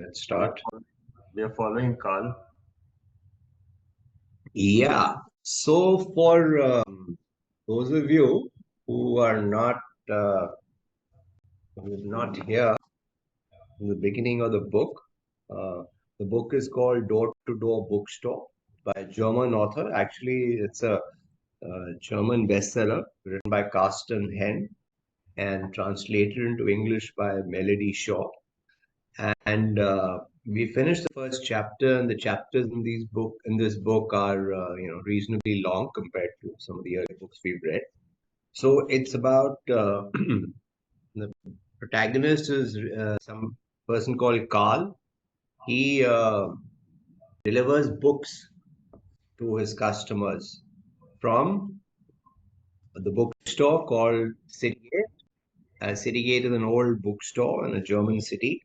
Let's start. We are following Carl. Yeah. So for those of you who are uh, not here in the beginning of uh, the book is called Door-To-Door Bookstore by a German author. Actually, it's a German bestseller written by Carsten Henn and translated into English by Melody Shaw. And we finished the first chapter, and the chapters in this book are reasonably long compared to some of the early books we've read. So it's about the protagonist is some person called Karl. He delivers books to his customers from the bookstore called Citygate. Citygate is an old bookstore in a German city,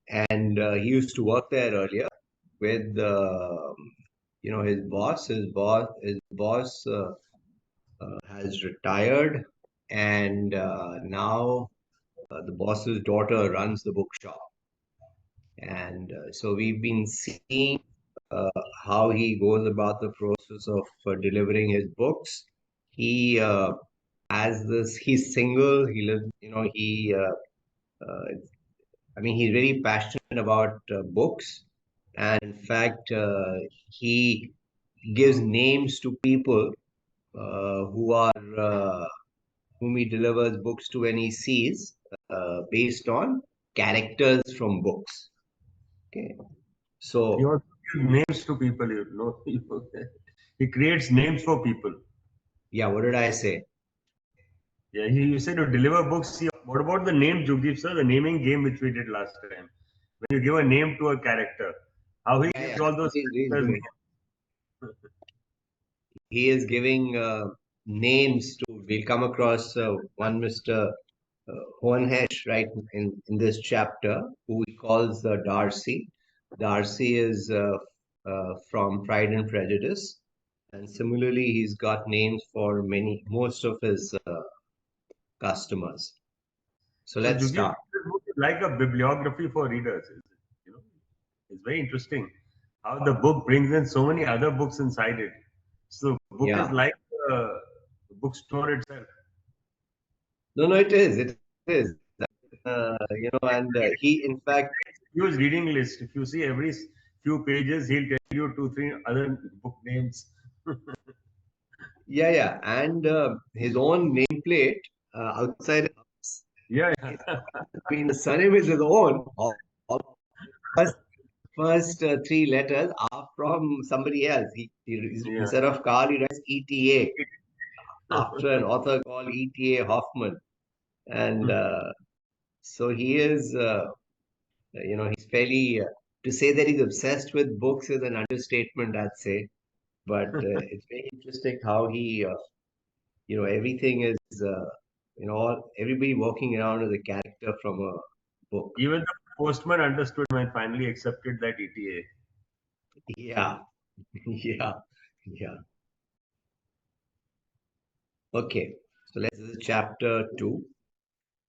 and he used to work there earlier with his boss has retired, and now the boss's daughter runs the bookshop. And so we've been seeing uh, how he goes about the process of delivering his books. He has this. He's single. He lives. I mean, he's very passionate about books, and in fact, he gives names to people who are whom he delivers books to when he sees, based on characters from books. Okay, He so also gives names to people, you know. He creates names for people. yeah, what did I say? Yeah, you said to deliver books. What about the name, Jugdeep sir? The naming game which we did last time. When you give a name to a character, how he Yeah, gives yeah, all those characters names. he is giving names to. We'll come across one Mr. Henn, right, in this chapter, who he calls Darcy. Darcy is from Pride and Prejudice, and similarly, he's got names for most of his customers. So So let's Jugdeep, start. this book is like a bibliography for readers. You know, it's very interesting how the book brings in so many other books inside it. So book is Yeah. like a bookstore itself. No, no, it is. It is. And he, in fact, Huge reading list. If you see every few pages, he'll tell you two, three other book names. yeah, yeah, and his own nameplate outside. Yeah, yeah. I mean, the surname is his own. All first three letters are from somebody else. Yeah. Instead of Carl, he writes ETA after an author called ETA Hoffman, and so he is. He's fairly. To say that he's obsessed with books is an understatement, I'd say. But it's very interesting how he, everything is, everybody walking around as a character from a book. Even the postman understood him and finally accepted that ETA. Yeah, yeah, yeah. Okay, so let's this is chapter 2.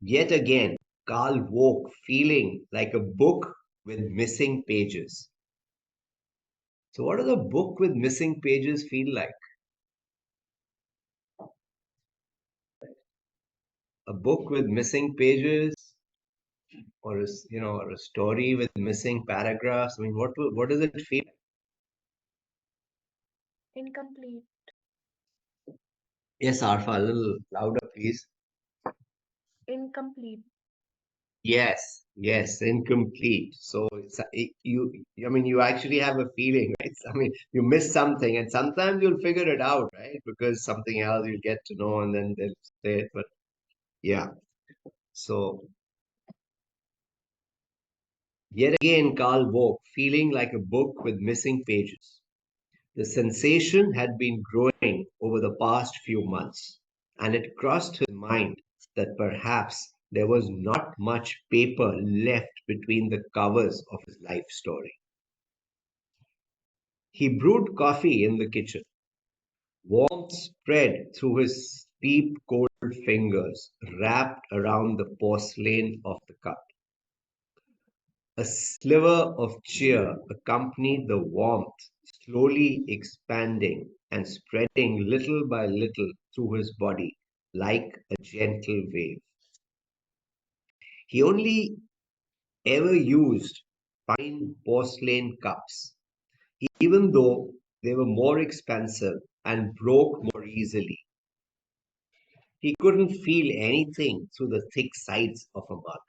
Yet again, Carl woke feeling like a book with missing pages. So, what does a book with missing pages feel like? A book with missing pages, or a story with missing paragraphs. I mean, what does it feel? Incomplete. Yes, Arfa, a little louder, please. Incomplete. Yes, yes, incomplete. So I mean, you actually have a feeling, right? I mean, you miss something, and sometimes you'll figure it out, right? Because something else you'll get to know, and then they'll say it. But yeah, so yet again, Carl woke, feeling like a book with missing pages. The sensation had been growing over the past few months, and it crossed his mind that perhaps there was not much paper left between the covers of his life story. He brewed coffee in the kitchen. Warmth spread through his deep cold fingers, wrapped around the porcelain of the cup. A sliver of cheer accompanied the warmth, slowly expanding and spreading little by little through his body like a gentle wave. He only ever used fine porcelain cups, even though they were more expensive and broke more easily. He couldn't feel anything through the thick sides of a mug.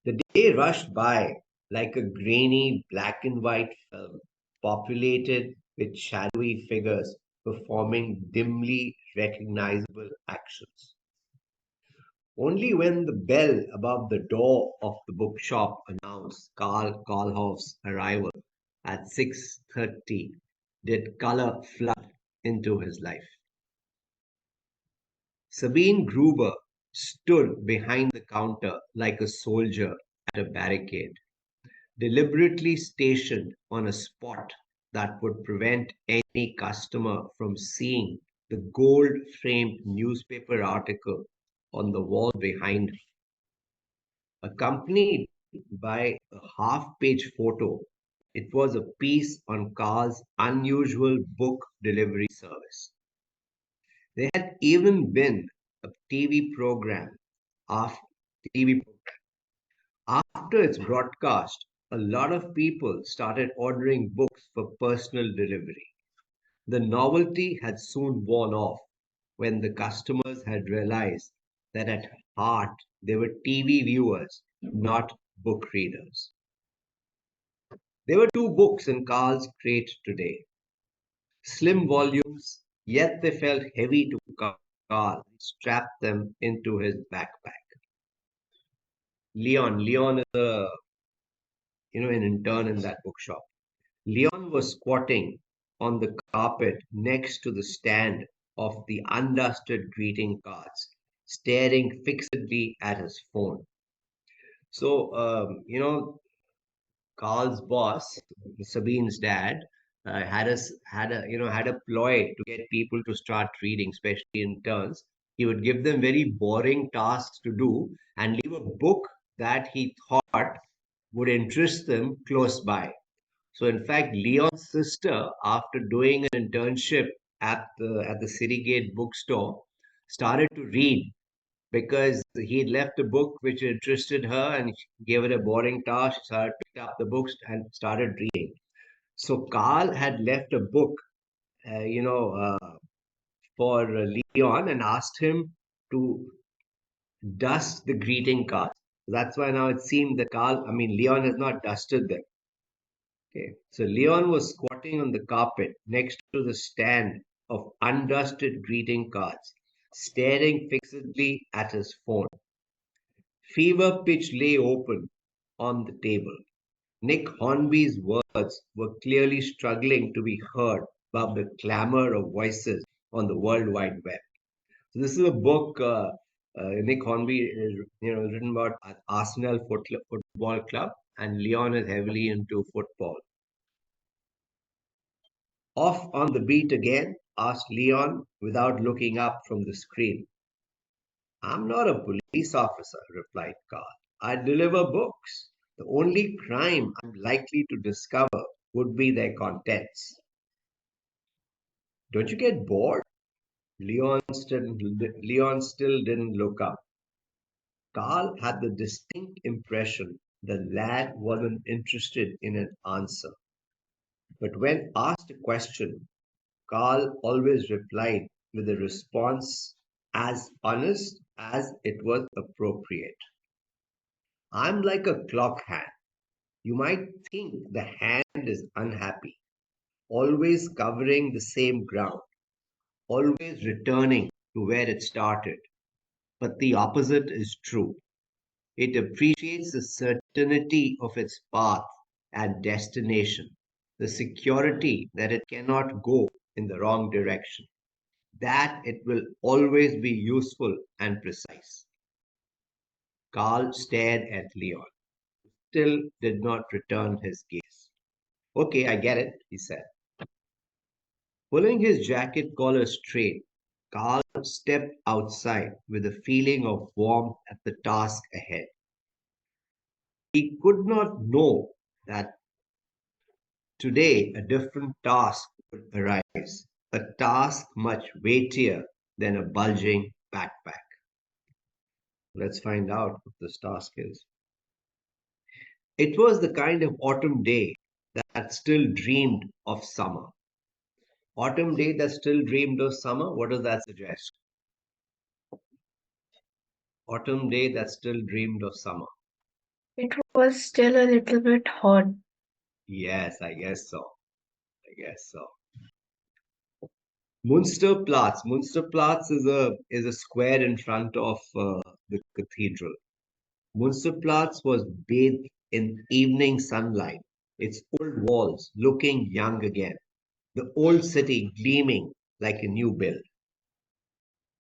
The day rushed by like a grainy black and white film, populated with shadowy figures performing dimly recognizable actions. Only when the bell above the door of the bookshop announced Karl Karlhoff's arrival at 6:30 did color flood into his life. Sabine Gruber stood behind the counter like a soldier at a barricade, deliberately stationed on a spot that would prevent any customer from seeing the gold framed newspaper article on the wall behind her, accompanied by a half page photo. It was a piece on Carl's unusual book delivery service. There had even been a TV program after TV after its broadcast, a lot of people started ordering books for personal delivery. The novelty had soon worn off when the customers had realized that at heart they were TV viewers, not book readers. There were two books in Carl's crate today, slim volumes, yet they felt heavy to Carl. He strapped them into his backpack. Leon is an intern in that bookshop. Leon was squatting on the carpet next to the stand of the undusted greeting cards, staring fixedly at his phone. So, Carl's boss, Sabine's dad, had a ploy to get people to start reading, especially in turns. He would give them very boring tasks to do and leave a book that he thought would interest them close by. So in fact, Leon's sister, after doing an internship at the City Gate bookstore, started to read because he had left a book which interested her and gave her a boring task. She started picked up the books and started reading. So Carl had left a book, uh, you know, uh, for Leon and asked him to dust the greeting cards. That's why now it seemed that Leon has not dusted them. Okay. So Leon was squatting on the carpet next to the stand of undusted greeting cards, staring fixedly at his phone. Fever pitch lay open on the table. Nick Hornby's words were clearly struggling to be heard above the clamor of voices on the World Wide Web. So this is a book Nick Hornby is written about Arsenal Football Club, and Leon is heavily into football. Off on the beat again? Asked Leon without looking up from the screen. I'm not a police officer, replied Carl. I deliver books. The only crime I'm likely to discover would be their contents. Don't you get bored? Leon still didn't look up. Carl had the distinct impression the lad wasn't interested in an answer. But when asked a question, Carl always replied with a response as honest as it was appropriate. I'm like a clock hand. You might think the hand is unhappy, always covering the same ground, always returning to where it started. But the opposite is true. It appreciates the certainty of its path and destination, the security that it cannot go in the wrong direction, that it will always be useful and precise. Carl stared at Leon, still did not return his gaze. Okay, I get it, he said. Pulling his jacket collar straight, Carl stepped outside with a feeling of warmth at the task ahead. He could not know that today a different task would arise, a task much weightier than a bulging backpack. Let's find out what this task is. It was the kind of autumn day that still dreamed of summer. Autumn day that still dreamed of summer, what does that suggest? Autumn day that still dreamed of summer. It was still a little bit hot. Yes, I guess so. I guess so. Munsterplatz. Munsterplatz is a square in front of the cathedral. Munsterplatz was bathed in evening sunlight, its old walls looking young again, the old city gleaming like a new build.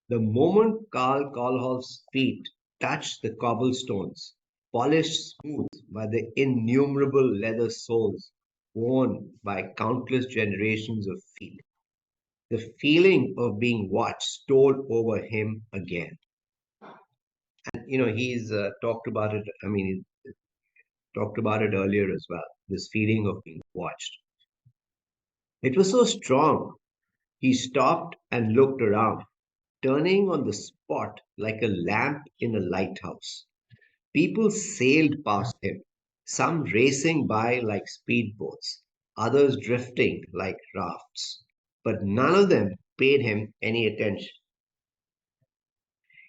The moment Karl Karlhoff's feet touched the cobblestones, polished smooth by the innumerable leather soles worn by countless generations of feet, the feeling of being watched stole over him again. And he's talked about it. I mean, he talked about it earlier as well. This feeling of being watched. It was so strong. He stopped and looked around, turning on the spot like a lamp in a lighthouse. People sailed past him, some racing by like speedboats, others drifting like rafts, but none of them paid him any attention.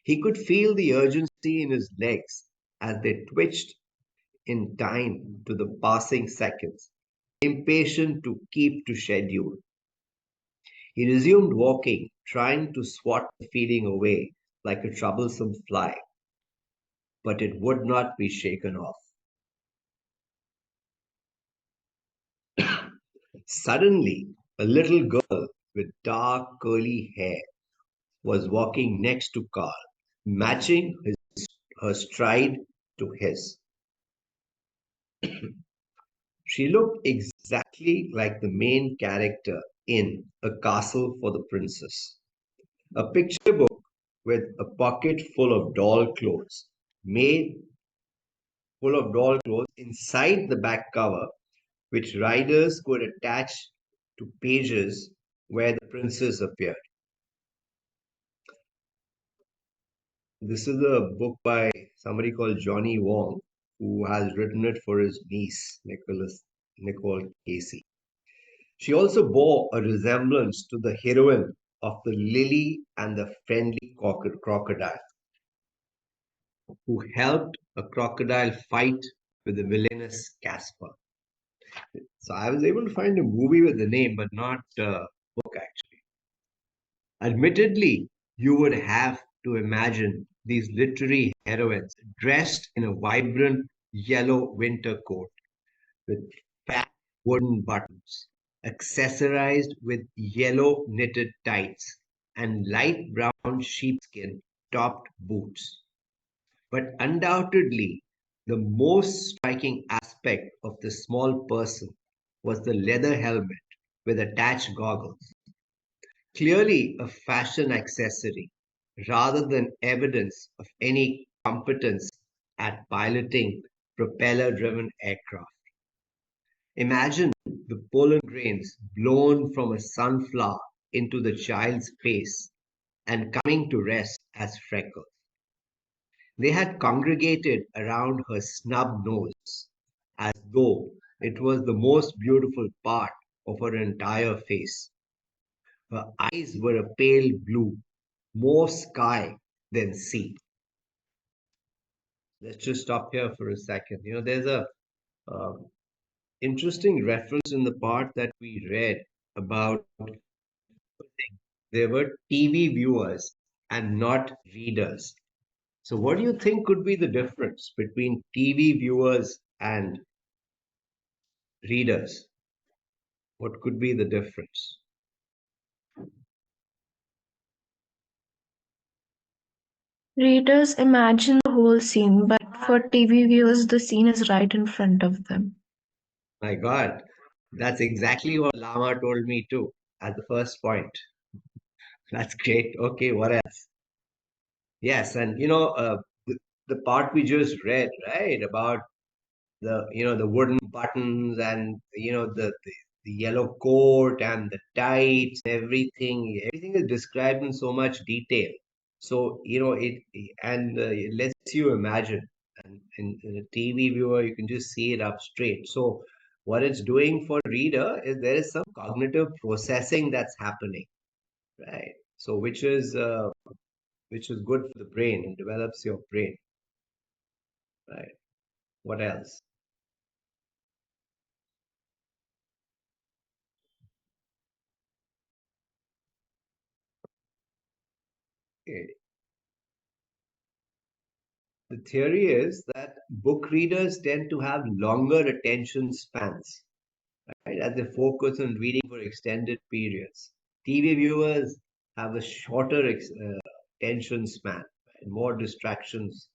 He could feel the urgency in his legs as they twitched in time to the passing seconds, impatient to keep to schedule. He resumed walking, trying to swat the feeling away like a troublesome fly, but it would not be shaken off. Suddenly, a little girl with dark curly hair was walking next to Carl, matching her stride to his. She looked exactly like the main character in A Castle for the Princess, a picture book with a pocket full of doll clothes inside the back cover, which riders could attach to pages where the princess appeared. This is a book by somebody called Johnny Wong, who has written it for his niece, Nicole Casey. She also bore a resemblance to the heroine of The Lily and the Friendly Crocodile, who helped a crocodile fight with the villainous Casper. So I was able to find a movie with the name, but not a book actually. Admittedly, you would have to imagine these literary heroines dressed in a vibrant yellow winter coat with fat wooden buttons, accessorized with yellow knitted tights and light brown sheepskin topped boots. But undoubtedly, the most striking aspect of the small person was the leather helmet with attached goggles, clearly a fashion accessory rather than evidence of any competence at piloting propeller driven aircraft. Imagine the pollen grains blown from a sunflower into the child's face and coming to rest as freckles. They had congregated around her snub nose as though it was the most beautiful part of her entire face. Her eyes were a pale blue, more sky than sea. Let's just stop here for a second. There's a um, interesting reference in the part that we read about there were TV viewers and not readers. So, what do you think could be the difference between TV viewers and readers? What could be the difference? Readers imagine the whole scene, but for TV viewers, the scene is right in front of them. My God, that's exactly what Lama told me too at the first point. That's great. Okay, what else? Yes, and the part we just read, right, about the wooden buttons and the yellow coat and the tights, everything is described in so much detail. So it lets you imagine. And in a TV viewer, you can just see it up straight. So what it's doing for a reader is there is some cognitive processing that's happening, right? So which is good for the brain and develops your brain, right? What else? Okay. The theory is that book readers tend to have longer attention spans, right, as they focus on reading for extended periods. TV viewers have a shorter attention span and more distractions.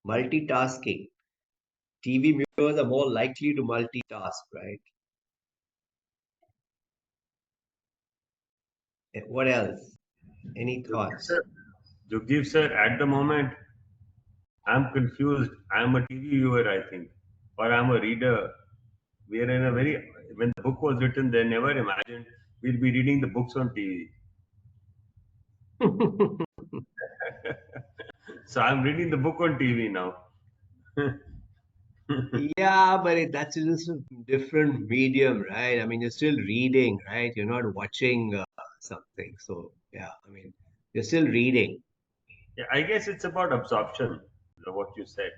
Multitasking. TV viewers are more likely to multitask, right? What else? Any Jugdeep thoughts? sir, Jugdeep sir, at the moment, I'm confused. I'm a TV viewer, I think, or I'm a reader. We are in a very, when the book was written, they never imagined we'll be reading the books on TV. So I'm reading the book on TV now. Yeah, but that's just a different medium, right? I mean, you're still reading, right? You're not watching something. So, yeah, I mean, you're still reading. Yeah, I guess it's about absorption, what you said.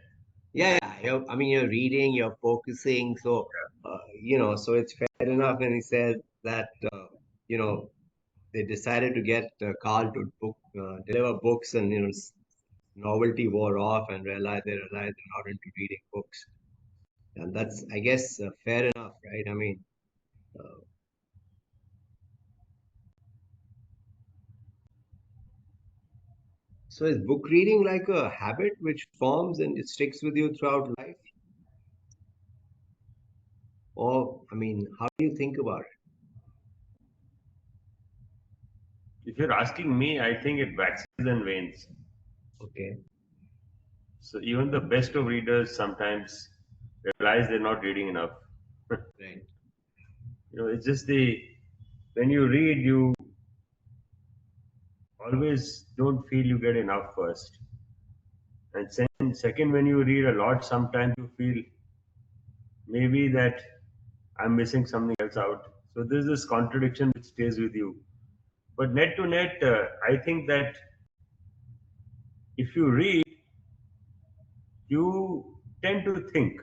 Yeah, yeah. I mean, you're reading, you're focusing. So, so it's fair enough when he said that, you know, they decided to get Carl to deliver books, and, novelty wore off and they realized they're not into reading books. And that's, I guess, fair enough, right? I mean, uh, so is book reading like a habit which forms and it sticks with you throughout life? Or, I mean, how do you think about it? If you're asking me, I think it waxes and wanes. Okay, So even the best of readers sometimes realize they're not reading enough. right. It's just when you read, you always don't feel you get enough first. And second, when you read a lot, sometimes you feel maybe that I'm missing something else out. So there's this contradiction which stays with you. But net to net, I think that if you read, you tend to think.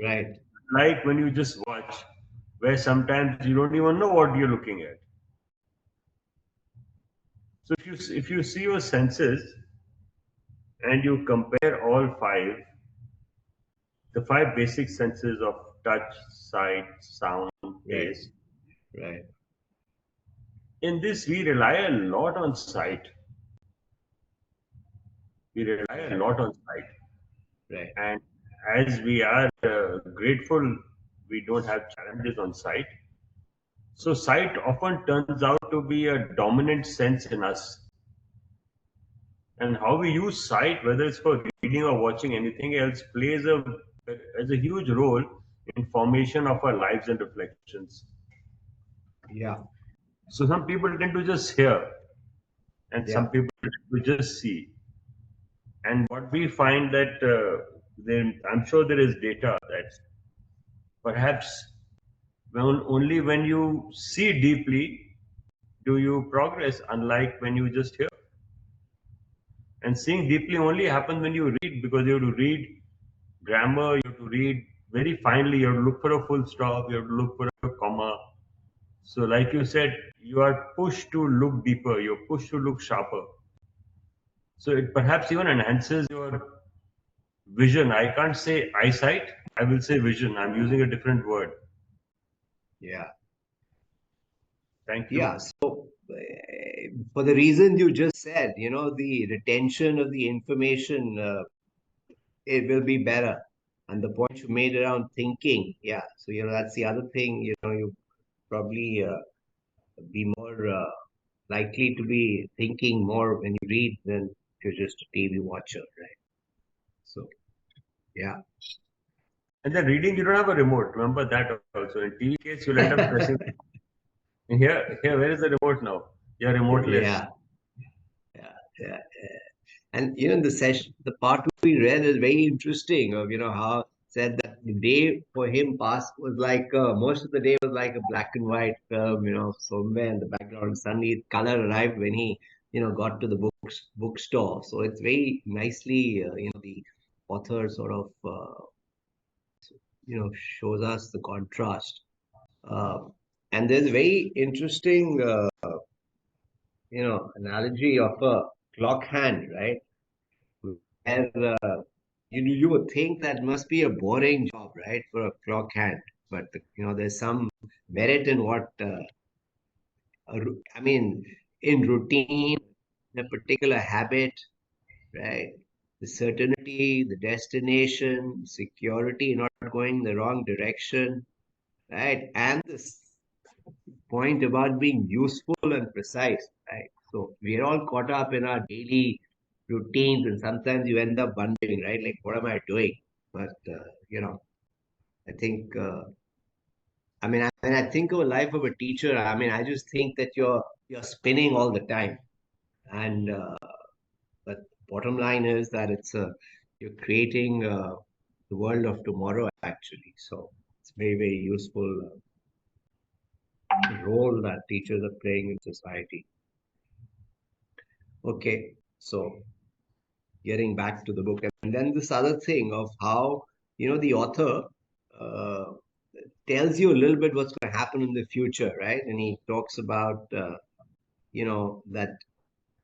Right. Like when you just watch, where sometimes you don't even know what you're looking at. So if you see your senses and you compare all five, the five basic senses of touch, sight, sound, Right. taste. Right. In this, we rely a lot on sight. We rely a Right. lot on sight, Right. and as we are grateful, we don't have challenges on sight. So sight often turns out to be a dominant sense in us, and how we use sight, whether it's for reading or watching anything else, plays a huge role in formation of our lives and reflections. Yeah. So some people tend to just hear, and some Yeah. people tend to just see. And what we find that I'm sure there is data that perhaps only when you see deeply do you progress, unlike when you just hear. And seeing deeply only happens when you read, because you have to read grammar, you have to read very finely, you have to look for a full stop, you have to look for a comma. So, like you said, you are pushed to look deeper, you're pushed to look sharper. So, it perhaps even enhances your vision. I can't say eyesight, I will say vision. I'm using a different word. Yeah. Thank you. Yeah. So, for the reasons you just said, the retention of the information, it will be better. And the point you made around thinking, yeah. So, that's the other thing, you probably be more likely to be thinking more when you read than if you're just a TV watcher, right? So, yeah. And then reading, you don't have a remote. Remember that also. In TV case, you'll end up pressing. Here, where is the remote now? You're remoteless. Yeah, yeah, yeah. And the session, the part we read is very interesting. Of how said that the day for him passed was like most of the day was like a black and white film. Somewhere in the background, suddenly color arrived when he got to the bookstore. So it's very nicely the author sort of shows us the contrast. Uh, and there's a very interesting analogy of a clock hand, right? Where you would think that must be a boring job, right, for a clock hand, but there's some merit in what I mean, in routine, in a particular habit, right? The certainty, the destination, security, not going the wrong direction, right? And this point about being useful and precise, right? So we're all caught up in our daily routines, and sometimes you end up wondering, right? Like, what am I doing? But I think, when I think of a life of a teacher, I just think that you're spinning all the time, and but bottom line is that you're creating the world of tomorrow actually. So it's very very useful role that teachers are playing in society. Okay, so getting back to the book, and then this other thing of how the author uh, tells you a little bit what's going to happen in the future, right? And he talks about that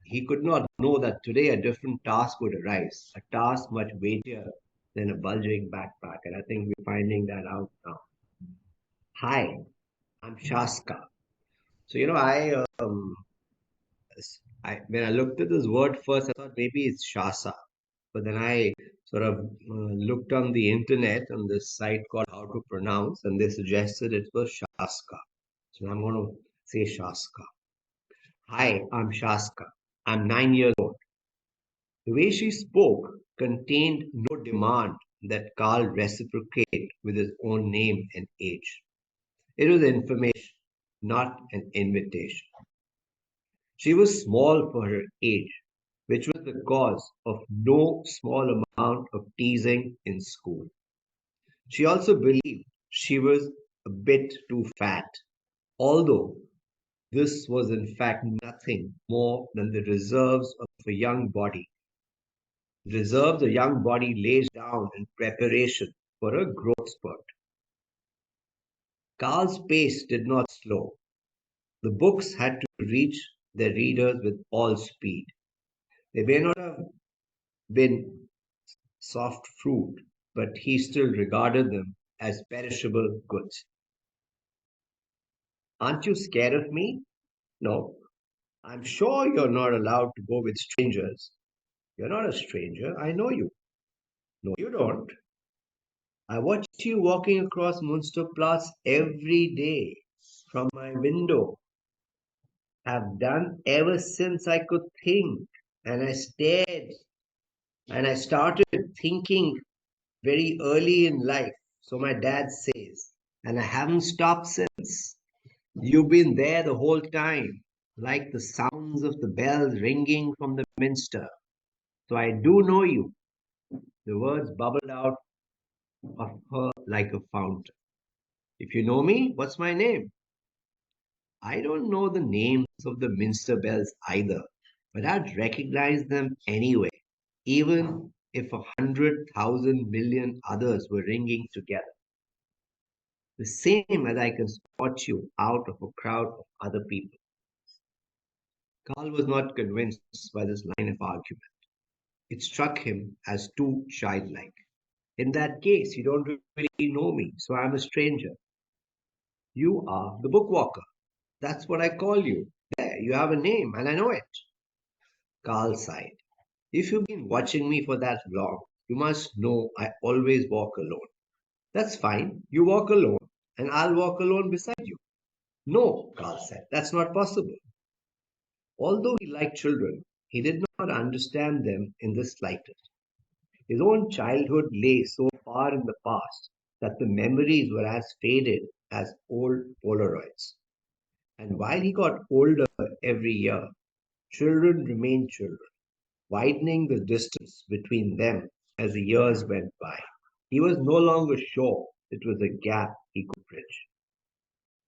he could not know that today a different task would arise, a task much weightier than a bulging backpack, and I think we're finding that out now. Hi, I'm Shaska. So when I looked at this word first, I thought maybe it's Shasa. But then I sort of looked on the internet on this site called How to Pronounce, and they suggested it was Shaska. So I'm going to say Shaska. Hi, I'm Shaska. I'm 9 years old. The way she spoke contained no demand that Carl reciprocate with his own name and age. It was information, not an invitation. She was small for her age, which was the cause of no small amount of teasing in school. She also believed she was a bit too fat, although this was in fact nothing more than the reserves of a young body. Reserves a young body lays down in preparation for a growth spurt. Carl's pace did not slow. The books had to reach their readers with all speed. They may not have been soft fruit, but he still regarded them as perishable goods. Aren't you scared of me? No. I'm sure you're not allowed to go with strangers. You're not a stranger. I know you. No, you don't. I watch you walking across Munsterplatz every day from my window. Have done ever since I could think. And I stared and I started thinking very early in life. So my dad says. And I haven't stopped since. You've been there the whole time, like the sounds of the bells ringing from the minster. So I do know you. The words bubbled out of her like a fountain. If you know me, what's my name? I don't know the names of the minster bells either, but I'd recognize them anyway, even if 100,000 million others were ringing together. The same as I can spot you out of a crowd of other people. Carl was not convinced by this line of argument. It struck him as too childlike. In that case, you don't really know me, so I'm a stranger. You are the bookwalker. That's what I call you. There, you have a name, and I know it. Carl sighed. If you've been watching me for that long, you must know I always walk alone. That's fine. You walk alone, and I'll walk alone beside you. No, Carl said. That's not possible. Although he liked children, he did not understand them in the slightest. His own childhood lay so far in the past that the memories were as faded as old Polaroids. And while he got older every year, children remained children, widening the distance between them as the years went by. He was no longer sure it was a gap he could bridge.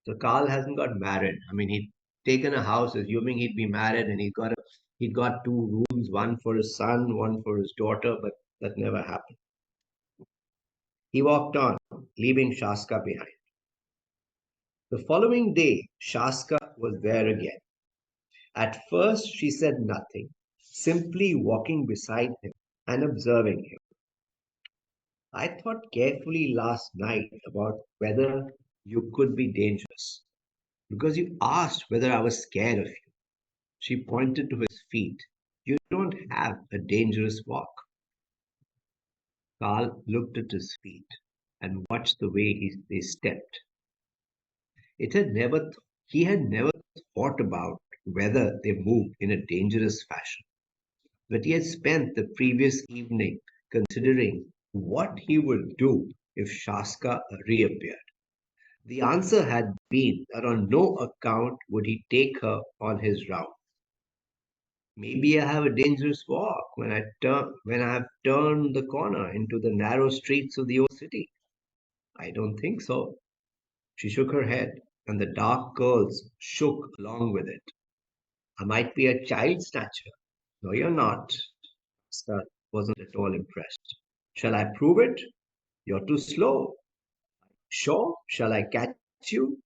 So Carl hasn't got married. I mean, he'd taken a house assuming he'd be married, and he'd got two rooms, one for his son, one for his daughter, but that never happened. He walked on, leaving Shaska behind. The following day, Shaska was there again. At first, she said nothing, simply walking beside him and observing him. I thought carefully last night about whether you could be dangerous, because you asked whether I was scared of you. She pointed to his feet. You don't have a dangerous walk. Carl looked at his feet and watched the way they stepped. It had never, he had never thought about whether they moved in a dangerous fashion, but he had spent the previous evening considering what he would do if Shaska reappeared. The answer had been that on no account would he take her on his round. Maybe I have a dangerous walk when I have turned the corner into the narrow streets of the old city. I don't think so. She shook her head, and the dark curls shook along with it. I might be a child snatcher. No, you're not. Sir wasn't at all impressed. Shall I prove it? You're too slow. Sure, shall I catch you?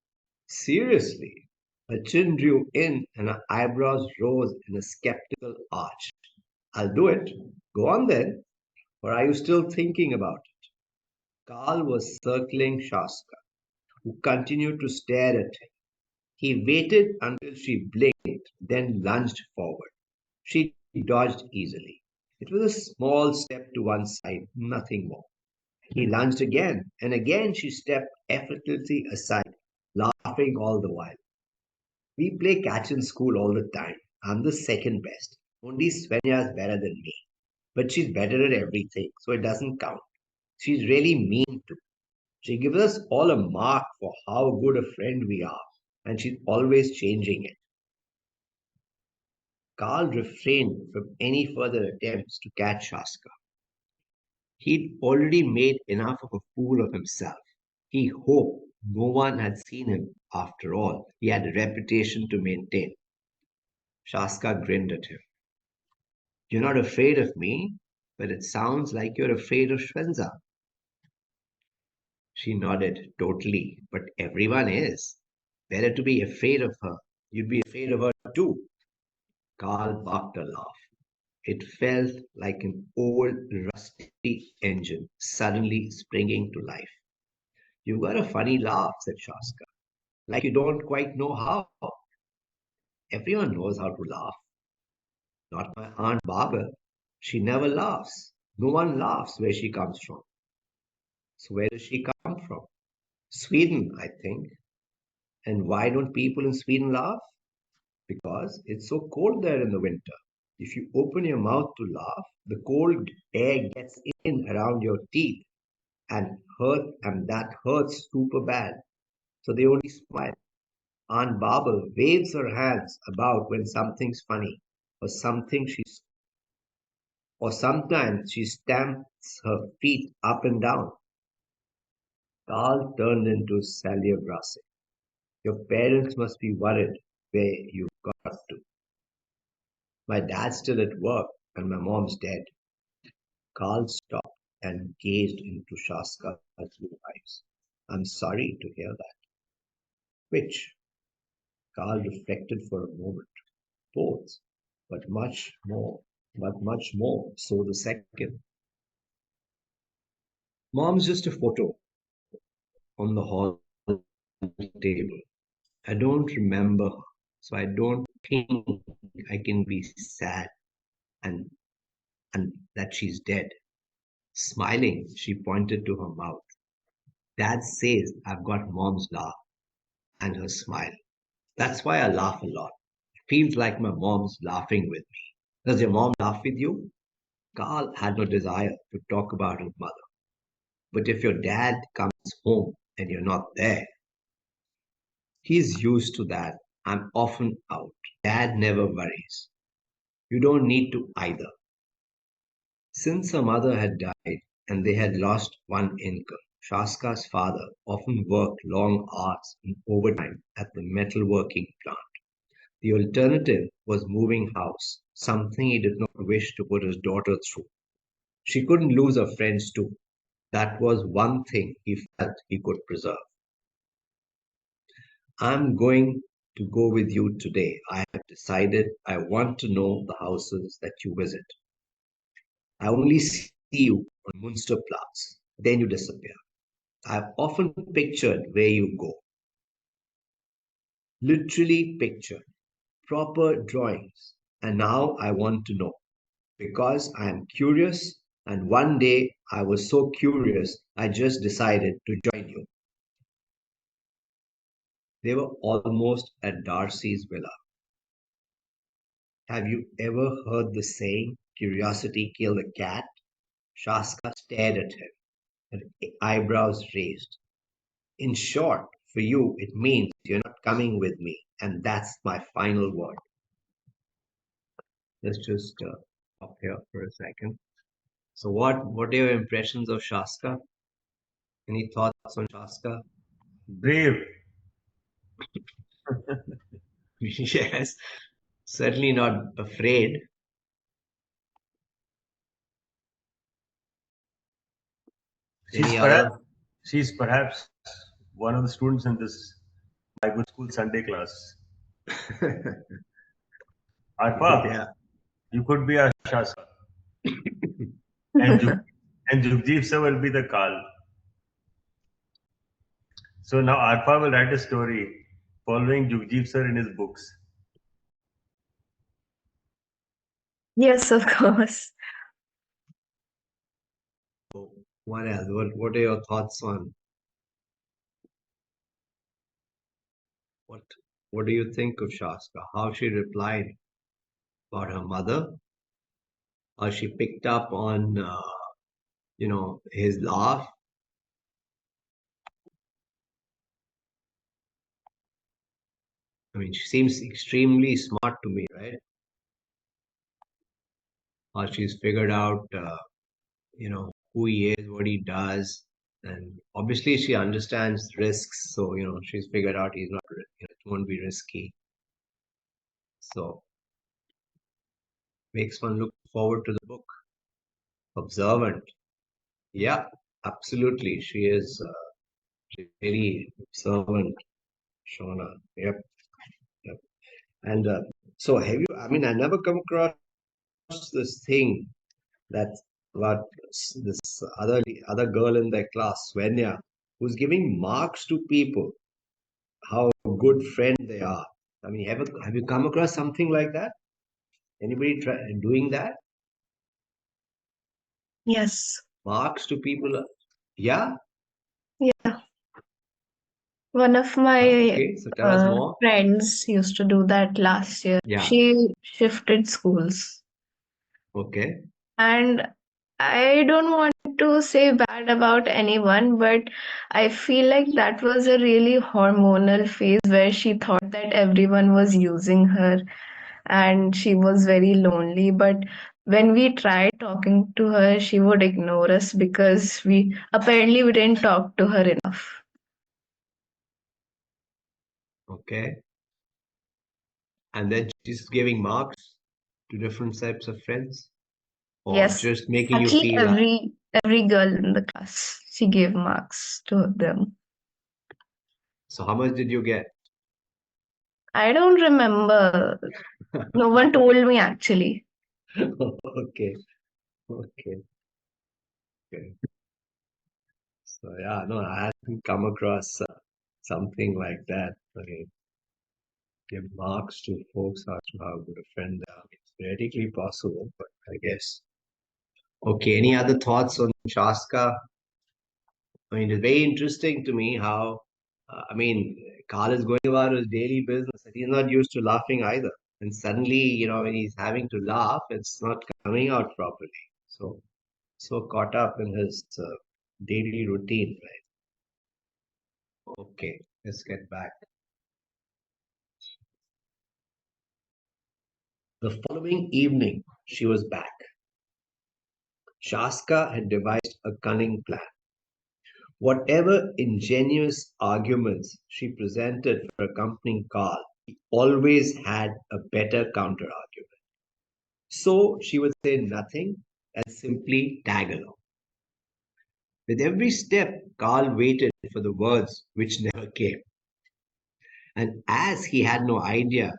Seriously. Her chin drew in and her eyebrows rose in a skeptical arch. I'll do it. Go on then. Or are you still thinking about it? Karl was circling Shaska, who continued to stare at him. He waited until she blinked, then lunged forward. She dodged easily. It was a small step to one side, nothing more. He lunged again, and again she stepped effortlessly aside, laughing all the while. We play catch in school all the time. I'm the second best. Only Svenya's better than me. But she's better at everything, so it doesn't count. She's really mean too. She gives us all a mark for how good a friend we are, and she's always changing it. Carl refrained from any further attempts to catch Shaska. He'd already made enough of a fool of himself. He hoped no one had seen him after all. He had a reputation to maintain. Shaska grinned at him. You're not afraid of me, but it sounds like you're afraid of Schwenza. She nodded, totally, but everyone is. Better to be afraid of her. You'd be afraid of her too. Carl barked a laugh. It felt like an old, rusty engine suddenly springing to life. You've got a funny laugh, said Shaska, like you don't quite know how. Everyone knows how to laugh. Not my Aunt Barbara. She never laughs. No one laughs where she comes from. So where does she come from? Sweden, I think. And why don't people in Sweden laugh? Because it's so cold there in the winter. If you open your mouth to laugh, the cold air gets in around your teeth and that hurts super bad. So they only smile. Aunt Barbara waves her hands about when something's funny, or something she's or sometimes she stamps her feet up and down. Carl turned into Salier Brasse. Your parents must be worried where you've got to. My dad's still at work and my mom's dead. Carl stopped and gazed into Shaska's blue eyes. I'm sorry to hear that. Which? Carl reflected for a moment. Both, but much more so the second. Mom's just a photo on the hall table. I don't remember her, so I don't think I can be sad and and that she's dead. Smiling, she pointed to her mouth. Dad says I've got mom's laugh and her smile. That's why I laugh a lot. It feels like my mom's laughing with me. Does your mom laugh with you? Carl had no desire to talk about his mother. But if your dad comes home and you're not there, he's used to that. I'm often out. Dad never worries. You don't need to either. Since her mother had died and they had lost one income, Shaska's father often worked long hours in overtime at the metalworking plant. The alternative was moving house, something he did not wish to put his daughter through. She couldn't lose her friends too. That was one thing he felt he could preserve. I'm going to go with you today. I have decided I want to know the houses that you visit. I only see you on Munsterplatz, then you disappear. I've often pictured where you go, literally pictured, proper drawings. And now I want to know because I am curious. And one day I was so curious, I just decided to join you. They were almost at Darcy's villa. Have you ever heard the saying, curiosity killed a cat? Shaska stared at him, her eyebrows raised. In short, for you, it means you're not coming with me, and that's my final word. Let's just stop here for a second. So, what are your impressions of Shaska? Any thoughts on Shaska? Brave. Yes, certainly not afraid. She's Any perhaps other? she's perhaps one of the students in this my good school Sunday class. Arpa, Yeah. you could be a Shascha, and and Jugjeev sir will be the Karl. So now Arpa will write a story following Jugjeev sir in his books. Yes, of course. So, what else? What are your thoughts on what what do you think of Shaska? How she replied about her mother? How she picked up on his laugh? I mean, she seems extremely smart to me, right? How she's figured out who he is, what he does, and obviously she understands risks. So she's figured out he's not, it won't be risky. So makes one look forward to the book. Observant. Yeah, absolutely. She is very observant, Shona. Yep, yep. And so have you, I mean, I never come across this thing that about this other girl in their class, Svenya, who's giving marks to people, how good friend they are. I mean, have you come across something like that? Anybody doing that? Yes. Marks to people? Yeah. Yeah. One of my Okay. So tell us more. friends used to do that last year. Yeah. She shifted schools. Okay. And I don't want to say bad about anyone, but I feel like that was a really hormonal phase where she thought that everyone was using her and she was very lonely. But when we tried talking to her, she would ignore us because we didn't talk to her enough. Okay. And then she's giving marks to different types of friends, or Yes, just making you actually feel like. every girl in the class, she gave marks to them. So how much did you get? I don't remember. No one told me actually. Okay. Okay. Okay. So yeah, no, I hadn't come across something like that. I mean, give marks to folks as to how good a friend they are. It's theoretically possible, but I guess. Okay, any other thoughts on Shaska? I mean, it's very interesting to me how, I mean, Carl is going about his daily business and he's not used to laughing either. And suddenly, when he's having to laugh, it's not coming out properly. So caught up in his daily routine, right? Okay, let's get back. The following evening, she was back. Shaska had devised a cunning plan. Whatever ingenious arguments she presented for accompanying Carl, he always had a better counter argument. So she would say nothing and simply tag along. With every step, Carl waited for the words which never came. And as he had no idea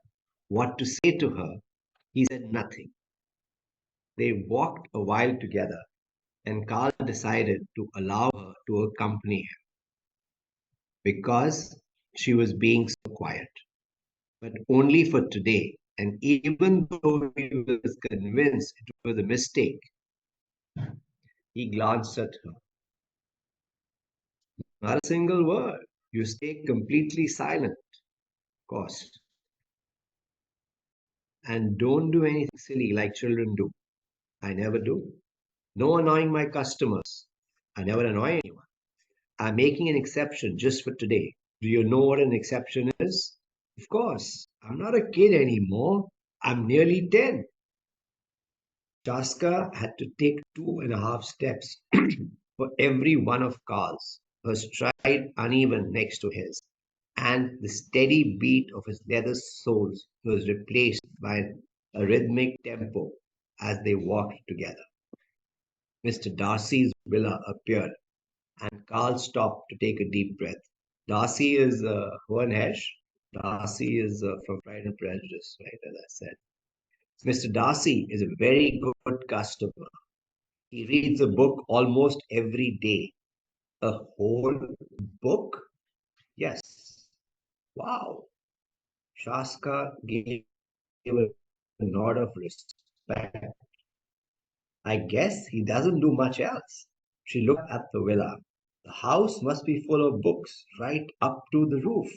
what to say to her, he said nothing. They walked a while together, and Carl decided to allow her to accompany him because she was being so quiet, but only for today. And even though he was convinced it was a mistake, he glanced at her. Not a single word. You stay completely silent, of course. And don't do anything silly like children do. I never do. No annoying my customers. I never annoy anyone. I'm making an exception just for today. Do you know what an exception is? Of course. I'm not a kid anymore. I'm nearly 10. Chaska had to take 2.5 steps for every one of Carl's, her stride uneven next to his, and the steady beat of his leather soles was replaced by a rhythmic tempo as they walked together. Mr. Darcy's villa appeared, and Carl stopped to take a deep breath. Darcy is Hesh. Darcy is from Pride and Prejudice, right? As I said. Mr. Darcy is a very good customer. He reads a book almost every day. A whole book? Yes. Wow. Shaska gave a nod of respect. I guess he doesn't do much else. She looked at the villa. The house must be full of books right up to the roof.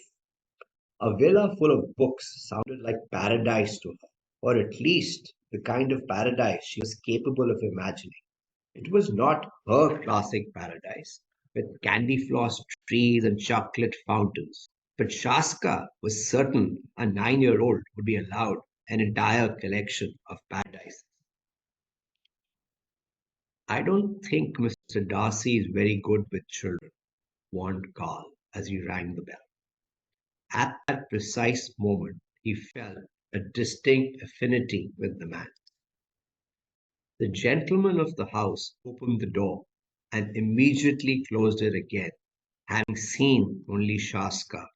A villa full of books sounded like paradise to her, or at least the kind of paradise she was capable of imagining. It was not her classic paradise, with candy floss trees and chocolate fountains. But Shaska was certain a 9-year-old would be allowed an entire collection of paradise. I don't think Mr. Darcy is very good with children, warned Carl as he rang the bell. At that precise moment, he felt a distinct affinity with the man. The gentleman of the house opened the door and immediately closed it again, having seen only Shaska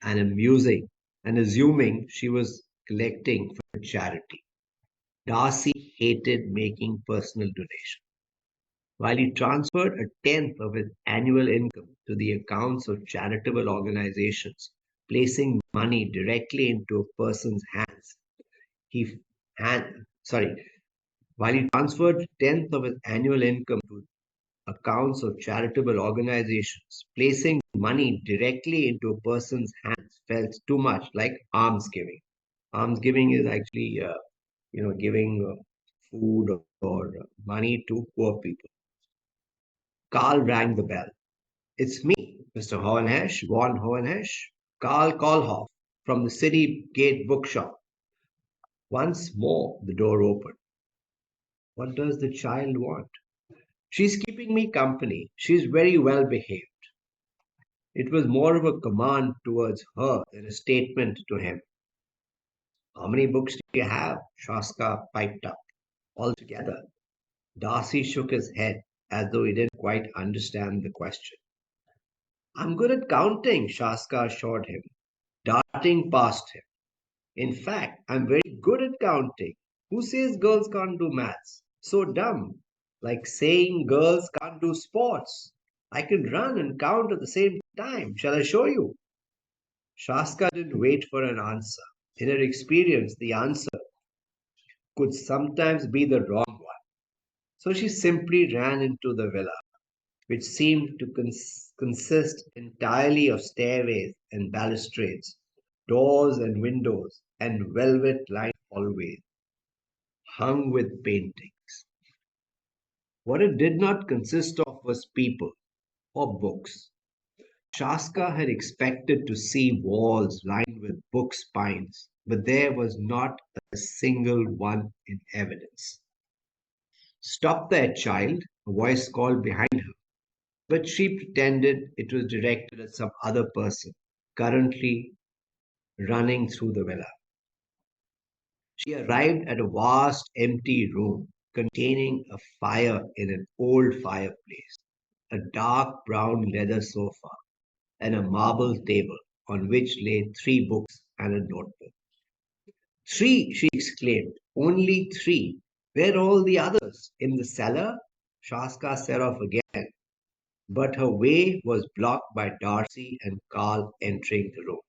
and amusing and assuming she was collecting for charity. Darcy hated making personal donations. While he transferred a tenth of his annual income to the accounts of charitable organizations, placing money directly into a person's hands, he sorry, while he transferred a tenth of his annual income to accounts of charitable organizations, placing money directly into a person's hands felt too much like alms giving. Alms giving is actually, giving food or money to poor people. Carl rang the bell. It's me, Mr. Hohenhesch, von Hohenhesch, Karl Kohlhoff, from the City Gate Bookshop. Once more the door opened. What does the child want? She's keeping me company. She's very well behaved. It was more of a command towards her than a statement to him. How many books do you have? Shaska piped up. Altogether. Darcy shook his head as though he didn't quite understand the question. I'm good at counting, Shaska assured him, darting past him. In fact, I'm very good at counting. Who says girls can't do maths? So dumb. Like saying girls can't do sports. I can run and count at the same time. Shall I show you? Shaska didn't wait for an answer. In her experience, the answer could sometimes be the wrong one. So she simply ran into the villa, which seemed to consist entirely of stairways and balustrades, doors and windows, and velvet lined hallways hung with paintings. What it did not consist of was people. or books. Shaska had expected to see walls lined with book spines, but there was not a single one in evidence. Stop there, child, a voice called behind her, but she pretended it was directed at some other person currently running through the villa. She arrived at a vast empty room containing a fire in an old fireplace, a dark brown leather sofa, and a marble table on which lay three books and a notebook. Three, she exclaimed. Only three. Where are all the others? In the cellar? Shaska set off again, but her way was blocked by Darcy and Carl entering the room.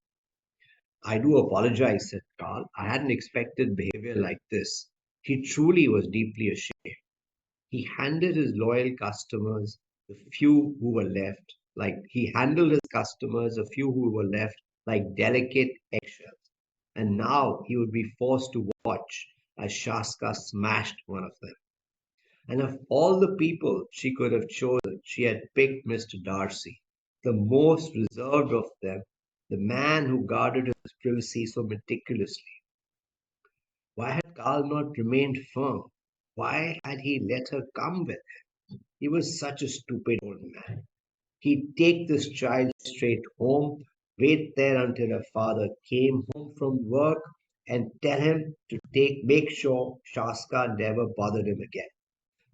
I do apologize, said Carl. I hadn't expected behavior like this. He truly was deeply ashamed. He handed his loyal customers, the few who were left, like he handled his customers, a few who were left, like delicate eggshells. And now he would be forced to watch as Shaska smashed one of them. And of all the people she could have chosen, she had picked Mr. Darcy, the most reserved of them, the man who guarded his privacy so meticulously. Why had Carl not remained firm? Why had he let her come with him? He was such a stupid old man. He'd take this child straight home, wait there until her father came home from work, and tell him to make sure Shaska never bothered him again.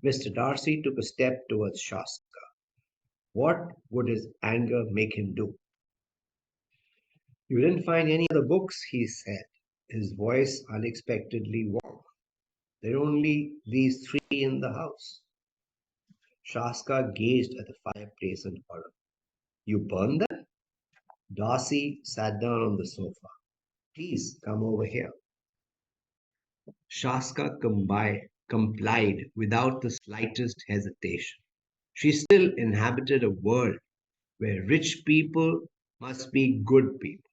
Mr. Darcy took a step towards Shaska. What would his anger make him do? You didn't find any other books, he said, his voice unexpectedly warm. There are only these three in the house. Shaska gazed at the fireplace in horror. You burned them? Darcy sat down on the sofa. Please come over here. Shaska complied without the slightest hesitation. She still inhabited a world where rich people must be good people.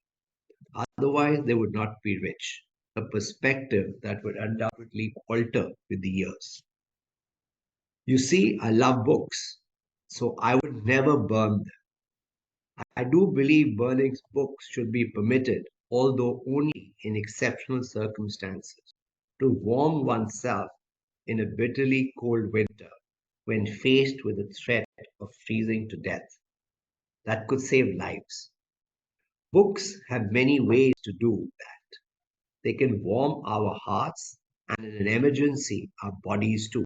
Otherwise, they would not be rich. A perspective that would undoubtedly alter with the years. You see, I love books, so I would never burn them. I do believe burning books should be permitted, although only in exceptional circumstances, to warm oneself in a bitterly cold winter when faced with the threat of freezing to death. That could save lives. Books have many ways to do that. They can warm our hearts and, in an emergency, our bodies too.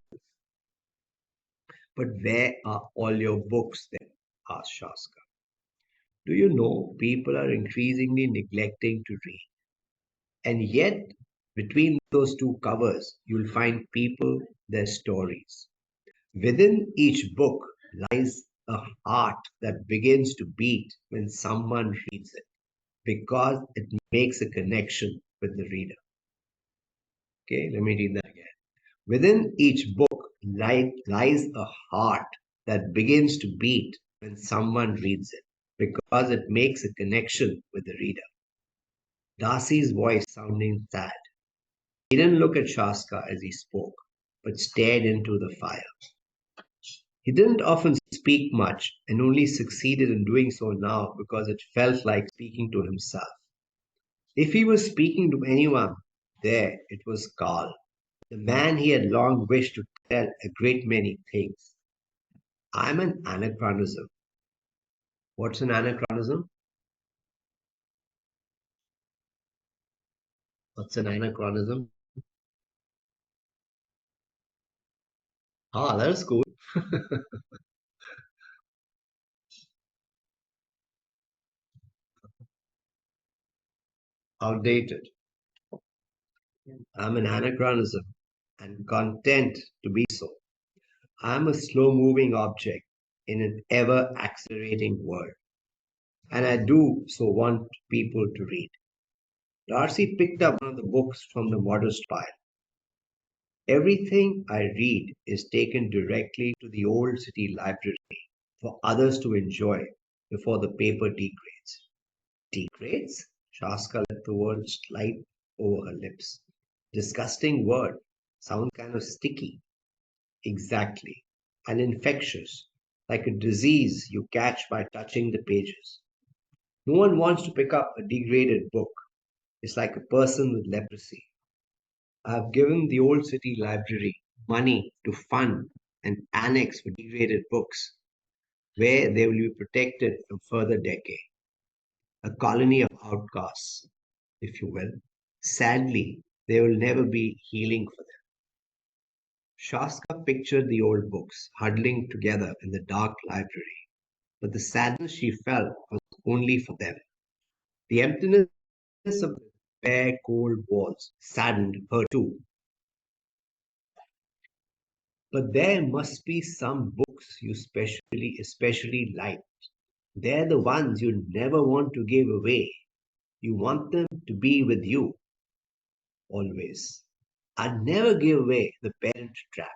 But where are all your books then? Asked Shaska. Do you know people are increasingly neglecting to read? And yet, between those two covers, you'll find people, their stories. Within each book lies a heart that begins to beat when someone reads it because it makes a connection with the reader. Okay, let me read that again. Within each book lies a heart that begins to beat when someone reads it because it makes a connection with the reader. Darcy's voice sounding sad. He didn't look at Shaska as he spoke, but stared into the fire. He didn't often speak much and only succeeded in doing so now because it felt like speaking to himself. If he was speaking to anyone there, it was Carl, the man he had long wished to tell a great many things. I'm an anachronism. What's an anachronism? What's an anachronism? Ah, that's cool. Outdated. I'm an anachronism and content to be so. I'm a slow moving object in an ever accelerating world, and I do so want people to read. Darcy picked up one of the books from the modest pile. Everything I read is taken directly to the old city library for others to enjoy before the paper degrades. Degrades? Shaska let the word slide over her lips. Disgusting word. Sounds kind of sticky. Exactly. And infectious. like a disease you catch by touching the pages. No one wants to pick up a degraded book. It's like a person with leprosy. I've given the Old City Library money to fund an annex for degraded books where they will be protected from further decay. A colony of outcasts, if you will. Sadly, there will never be healing for them. Shaska pictured the old books huddling together in the dark library, but the sadness she felt was only for them. The emptiness of the bare, cold walls saddened her too. But there must be some books you especially like. They're the ones you never want to give away. You want them to be with you always. I'd never give away The Parent Trap.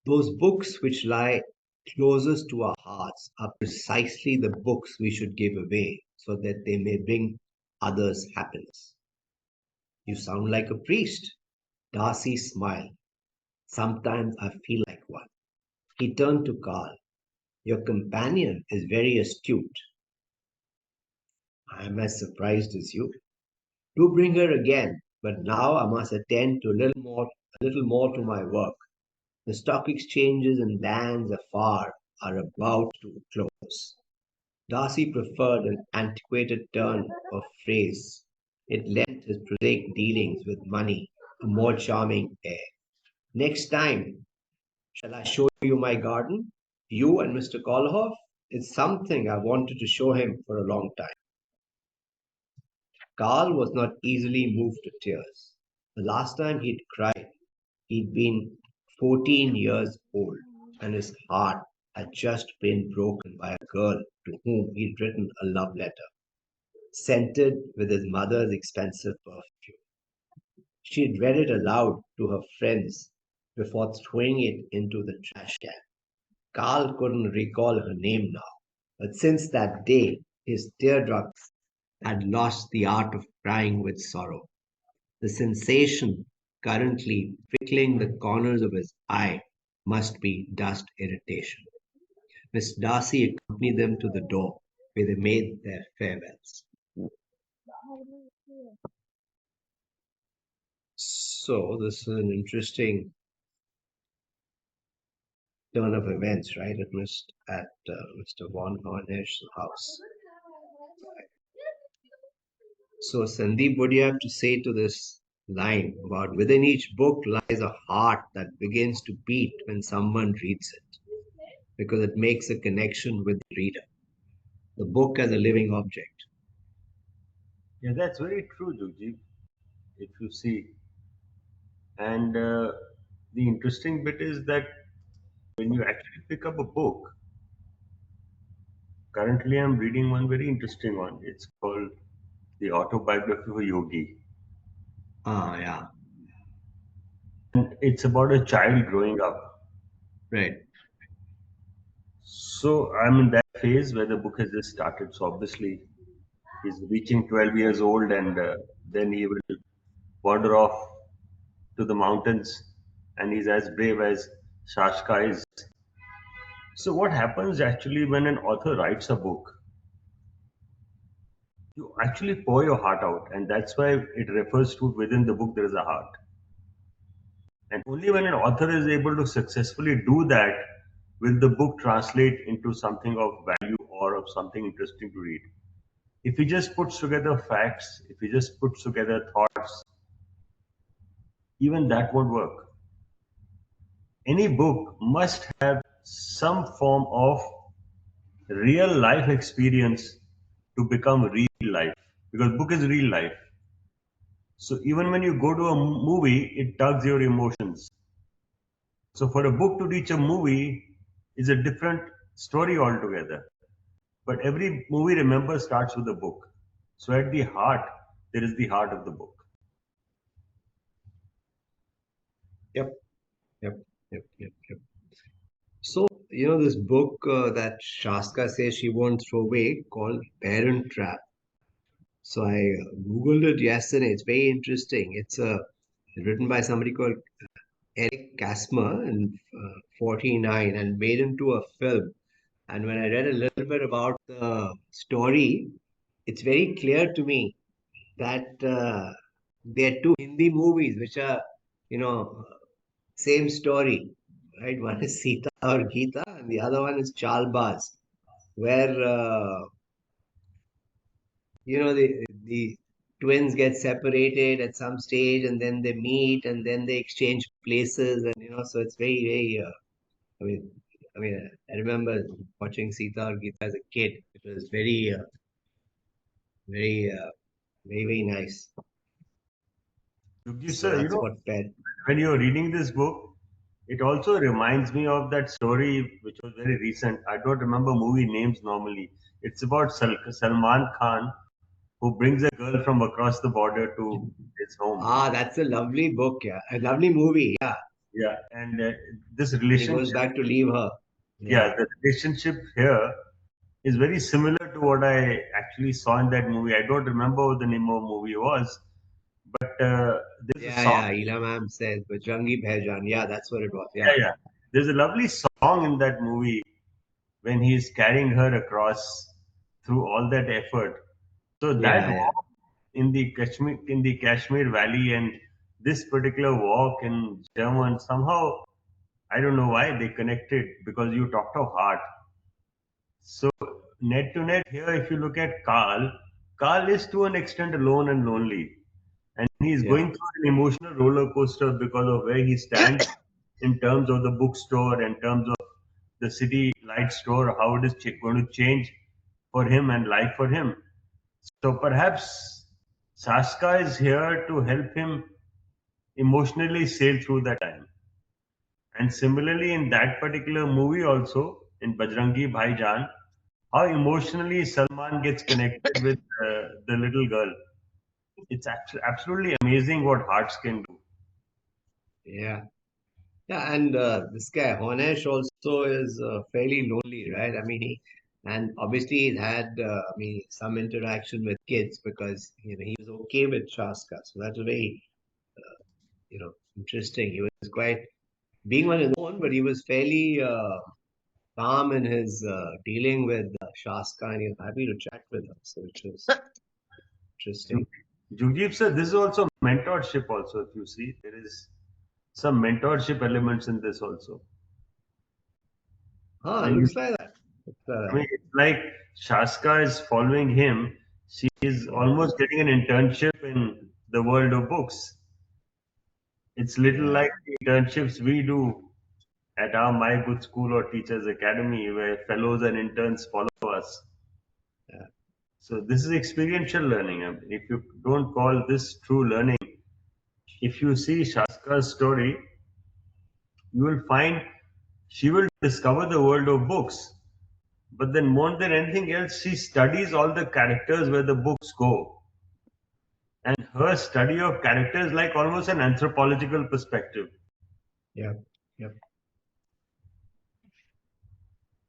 Those books which lie closest to our hearts are precisely the books we should give away so that they may bring others happiness. You sound like a priest. Darcy smiled. Sometimes I feel like one. He turned to Carl. Your companion is very astute. I am as surprised as you. Do bring her again, but now I must attend to a little more to my work. The stock exchanges and lands afar are about to close. Darcy preferred an antiquated turn of phrase. It lent his prosaic dealings with money a more charming air. Next time, shall I show you my garden? You and Mr. Kolhoff? It's something I wanted to show him for a long time. Karl was not easily moved to tears. The last time he'd cried, he'd been 14 years old, and his heart had just been broken by a girl to whom he'd written a love letter, scented with his mother's expensive perfume. She'd read it aloud to her friends before throwing it into the trash can. Karl couldn't recall her name now, but since that day, his teardrops had lost the art of crying with sorrow. The sensation currently prickling the corners of his eye must be dust irritation. Miss Darcy accompanied them to the door, where they made their farewells. So, this is an interesting turn of events, right? Mr. Von Hornisch's house. So, Sandeep, what do you have to say to this line about within each book lies a heart that begins to beat when someone reads it because it makes a connection with the reader, the book as a living object. Yeah, that's very true, Juji, if you see. And the interesting bit is that when you actually pick up a book, currently I'm reading one very interesting one. It's called The Autobiography of a Yogi. Ah, yeah, And it's about a child growing up. right. So I'm in that phase where the book has just started. So obviously he's reaching 12 years old, and then he will wander off to the mountains, and he's as brave as Shashka is. So what happens actually when an author writes a book? You actually pour your heart out, and that's why it refers to within the book there is a heart. And only when an author is able to successfully do that will the book translate into something of value or of something interesting to read. If he just puts together facts, if he just puts together thoughts, even that won't work. Any book must have some form of real life experience to become real life, because book is real life. So even when you go to a movie, it tugs your emotions. So for a book to reach a movie is a different story altogether. But every movie, remember, starts with a book. So at the heart, there is the heart of the book. Yep, yep, yep. So, this book that Shaska says she won't throw away called Parent Trap. So I Googled it yesterday. It's very interesting. It's written by somebody called Eric Kasmer in 49 and made into a film. And when I read a little bit about the story, it's very clear to me that there are two Hindi movies which are, you know, same story, right? One is Sita or Geeta, and the other one is Chalbaz, where the twins get separated at some stage, and then they meet, and then they exchange places, and so it's very, very. I mean, I remember watching Sita or Geeta as a kid. It was very, very, very nice. Yugji So sir, that's what fed. when you're reading this book, it also reminds me of that story which was very recent. I don't remember movie names normally. It's about Salman Khan who brings a girl from across the border to his home. Ah, that's a lovely book, yeah, a lovely movie, yeah. Yeah, and this And he goes relationship, back to leave her. yeah, Yeah, the relationship here is very similar to what I actually saw in that movie. I don't remember what the name of the movie was, but there's a yeah, song. yeah. Ila ma'am says, Bajrangi Bhaijan. Yeah, that's what it was. Yeah, Yeah, yeah. There's a lovely song in that movie when he's carrying her across through all that effort. So that yeah, yeah, walk in the Kashmir Valley and this particular walk in German somehow I don't know why they connected because you talked of heart. So net to net here, if you look at Carl, Carl is to an extent alone and lonely, and he's yeah, going through an emotional roller coaster because of where he stands in terms of the bookstore, in terms of the city light store, how it is going to change for him and life for him. So perhaps Saska is here to help him emotionally sail through that time. And similarly, in that particular movie, also in Bajrangi Bhaijaan, how emotionally Salman gets connected with the little girl. It's absolutely amazing what hearts can do. yeah. Yeah, and this guy Honesh also is fairly lonely, right? I mean, and obviously he's had, some interaction with kids because he was okay with Shaska, so that's very, interesting. He was quite being on his own, but he was fairly calm in his dealing with Shaska, and he was happy to chat with her, so which was interesting. Jugdeep sir, this is also mentorship. Also, if you see, there is some mentorship elements in this also. Huh, When you, looks like that. Looks like I mean, it's like Shaska is following him. She is that. almost getting an internship in the world of books. It's little Yeah, like the internships we do at our My Good School or Teachers Academy, where fellows and interns follow us. yeah, So this is experiential learning. I mean, if you don't call this true learning, if you see Shaska's story, you will find she will discover the world of books. But then more than anything else, she studies all the characters where the books go. And her study of characters like almost an anthropological perspective. yeah, yeah.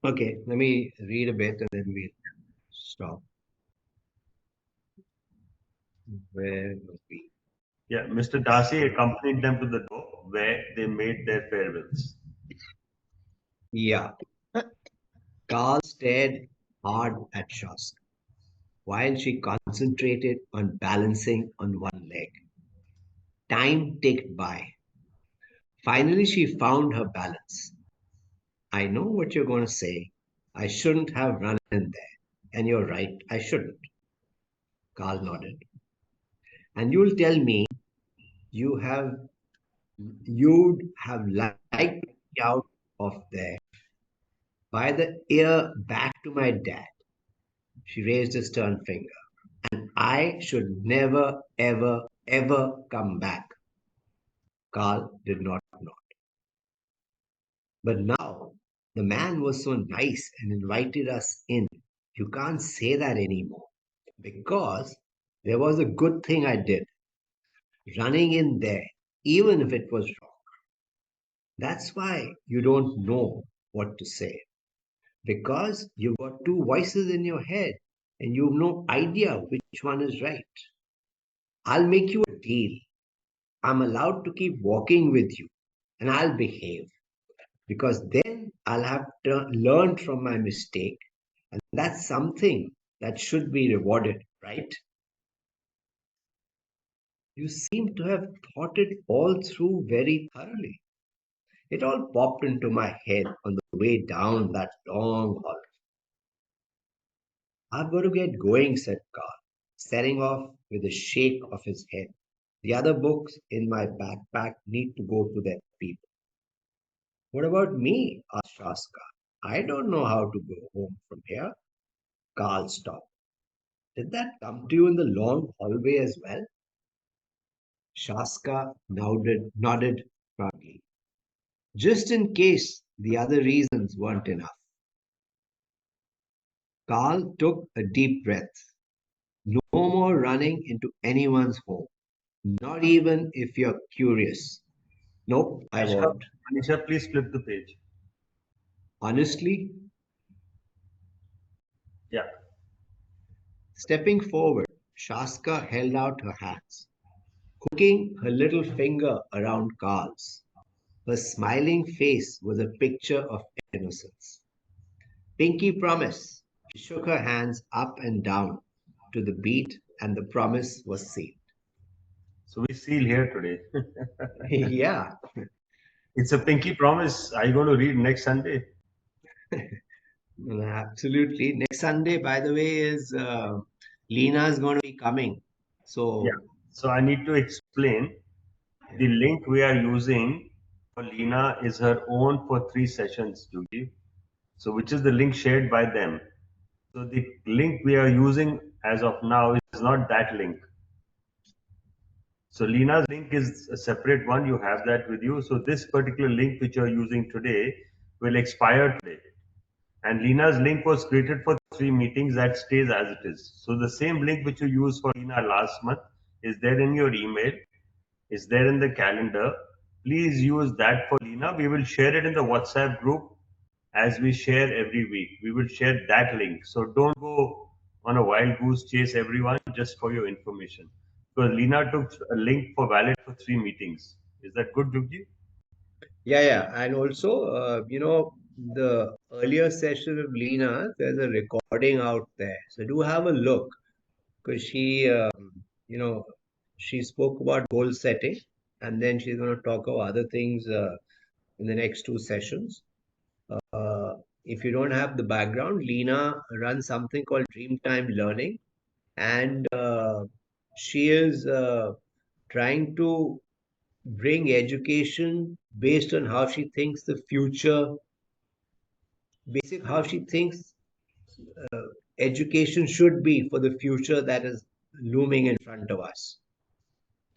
Okay, let me read a bit and then we'll stop. Where were we? Yeah, Mr. Darcy accompanied them to the door where they made their farewells. Yeah, Carl stared hard at Shasta while she concentrated on balancing on one leg. Time ticked by. Finally, she found her balance. I know what you're going to say. I shouldn't have run in there. And you're right, I shouldn't. Carl nodded. And you'll tell me you have you'd have liked to be out of there by the ear back to my dad. She raised a stern finger. And I should never, ever, ever come back. Carl did not know. But now the man was so nice and invited us in. You can't say that anymore. Because there was a good thing I did, running in there, even if it was wrong. That's why you don't know what to say. Because you've got two voices in your head and you've no idea which one is right. I'll make you a deal. I'm allowed to keep walking with you, and I'll behave because then I'll have learned from my mistake, and that's something that should be rewarded, right? You seem to have thought it all through very thoroughly. It all popped into my head on the way down that long hall. I've got to get going, said Carl, setting off with a shake of his head. The other books in my backpack need to go to their people. What about me? Asked Shaska. I don't know how to go home from here. Carl stopped. Did that come to you in the long hallway as well? Shaska nodded proudly. Just in case the other reasons weren't enough. Carl took a deep breath. No more running into anyone's home, not even if you're curious. Nope, I Anisha, won't. Anisha, please flip the page. Honestly, Yeah. stepping forward, Shaska held out her hands, hooking her little finger around Carl's. Her smiling face was a picture of innocence. Pinky promise. She shook her hands up and down to the beat, and the promise was sealed. So we seal here today. Yeah, It's a pinky promise. Are you going to read next Sunday? absolutely. Next Sunday, by the way, is Lina's going to be coming. Yeah. So, So I need to explain the link we are using for Lena is her own for 3 sessions, Jugi. So which is the link shared by them. So the link we are using as of now is not that link. So Lena's link is a separate one. You have that with you. So this particular link which you are using today will expire today. And Lena's link was created for 3 meetings that stays as it is. So the same link which you used for Lena last month is there in your email, is there in the calendar. Please use that for Lena. We will share it in the WhatsApp group as we share every week. We will share that link. So don't go on a wild goose chase, everyone, just for your information. Because Lena took a link for valid for 3 meetings. Is that good, Jugji? yeah, yeah. And also, the earlier session of Lena, there's a recording out there. So do have a look because you know, she spoke about goal setting and then she's going to talk about other things in the next 2 sessions. If you don't have the background, Lena runs something called Dreamtime Learning, and she is trying to bring education based on how she thinks the future, how she thinks education should be for the future that is looming in front of us,